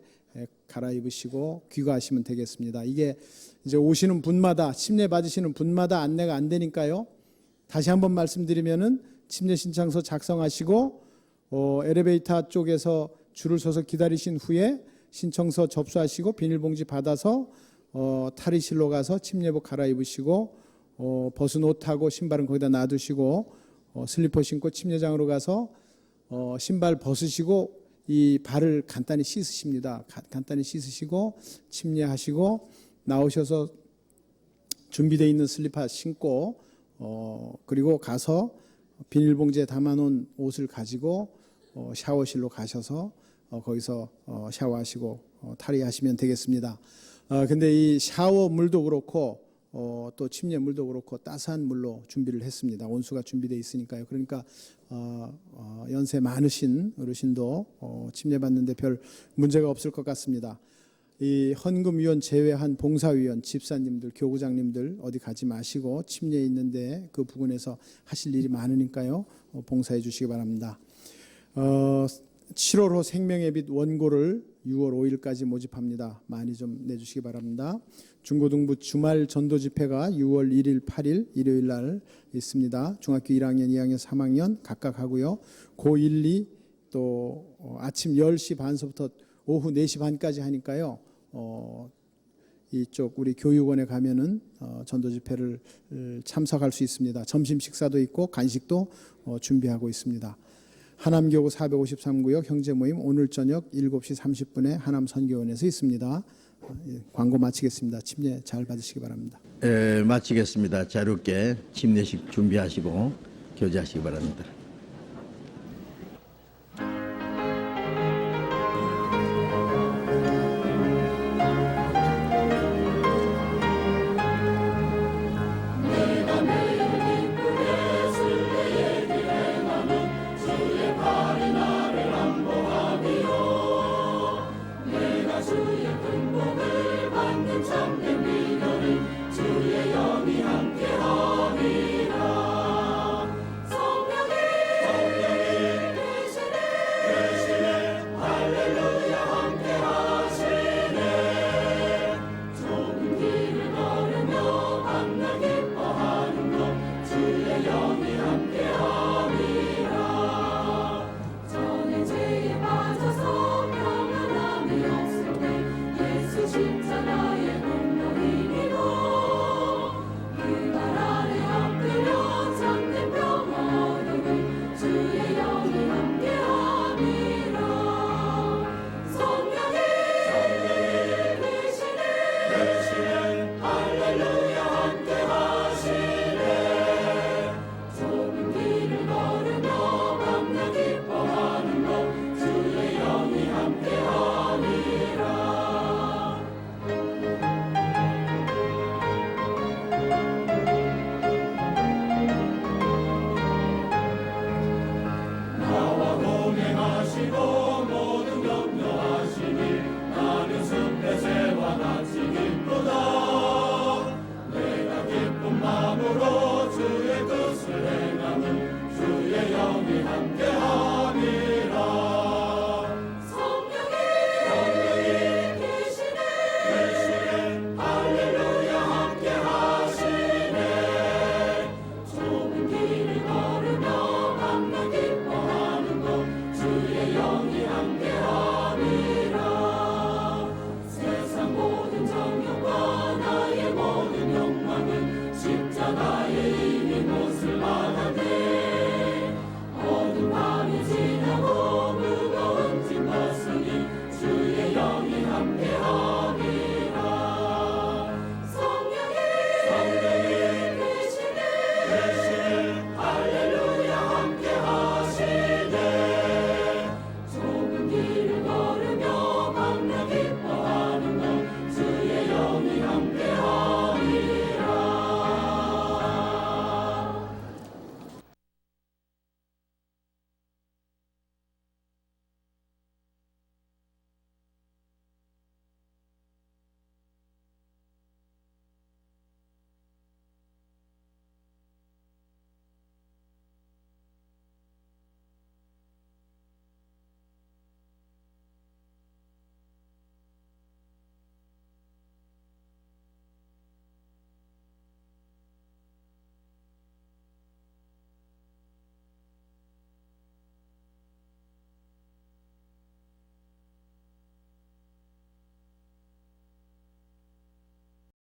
갈아입으시고 귀가하시면 되겠습니다. 이게 이제 오시는 분마다 침례 받으시는 분마다 안내가 안 되니까요. 다시 한번 말씀드리면은 침례 신청서 작성하시고 엘리베이터 쪽에서 줄을 서서 기다리신 후에 신청서 접수하시고 비닐봉지 받아서 탈의실로 가서 침례복 갈아입으시고 벗은 옷하고 신발은 거기다 놔두시고 슬리퍼 신고 침례장으로 가서 신발 벗으시고 이 발을 간단히 씻으십니다. 간단히 씻으시고 침례하시고 나오셔서 준비되어 있는 슬리퍼 신고 그리고 가서 비닐봉지에 담아놓은 옷을 가지고 샤워실로 가셔서 거기서 샤워하시고 탈의하시면 되겠습니다. 근데 이 샤워 물도 그렇고 또 침례 물도 그렇고 따스한 물로 준비를 했습니다. 온수가 준비되어 있으니까요. 그러니까 연세 많으신 어르신도 침례 받는데 별 문제가 없을 것 같습니다. 이 헌금위원 제외한 봉사위원, 집사님들, 교구장님들 어디 가지 마시고 침례 있는데 그 부근에서 하실 일이 많으니까요. 봉사해 주시기 바랍니다. 7월호 생명의 빛 원고를 6월 5일까지 모집합니다. 많이 좀 내주시기 바랍니다. 중고등부 주말 전도 집회가 6월 1일, 8일 일요일 날 있습니다. 중학교 1학년, 2학년, 3학년 각각 하고요. 고1, 2 또 아침 10시 반서부터 오후 4시 반까지 하니까요. 이쪽 우리 교육원에 가면은 전도 집회를 참석할 수 있습니다. 점심 식사도 있고 간식도 준비하고 있습니다. 하남교구 453구역 형제모임 오늘 저녁 7시 30분에 하남선교원에서 있습니다. 광고 마치겠습니다. 침례 잘 받으시기 바랍니다. 마치겠습니다. 자유롭게 침례식 준비하시고 교제하시기 바랍니다.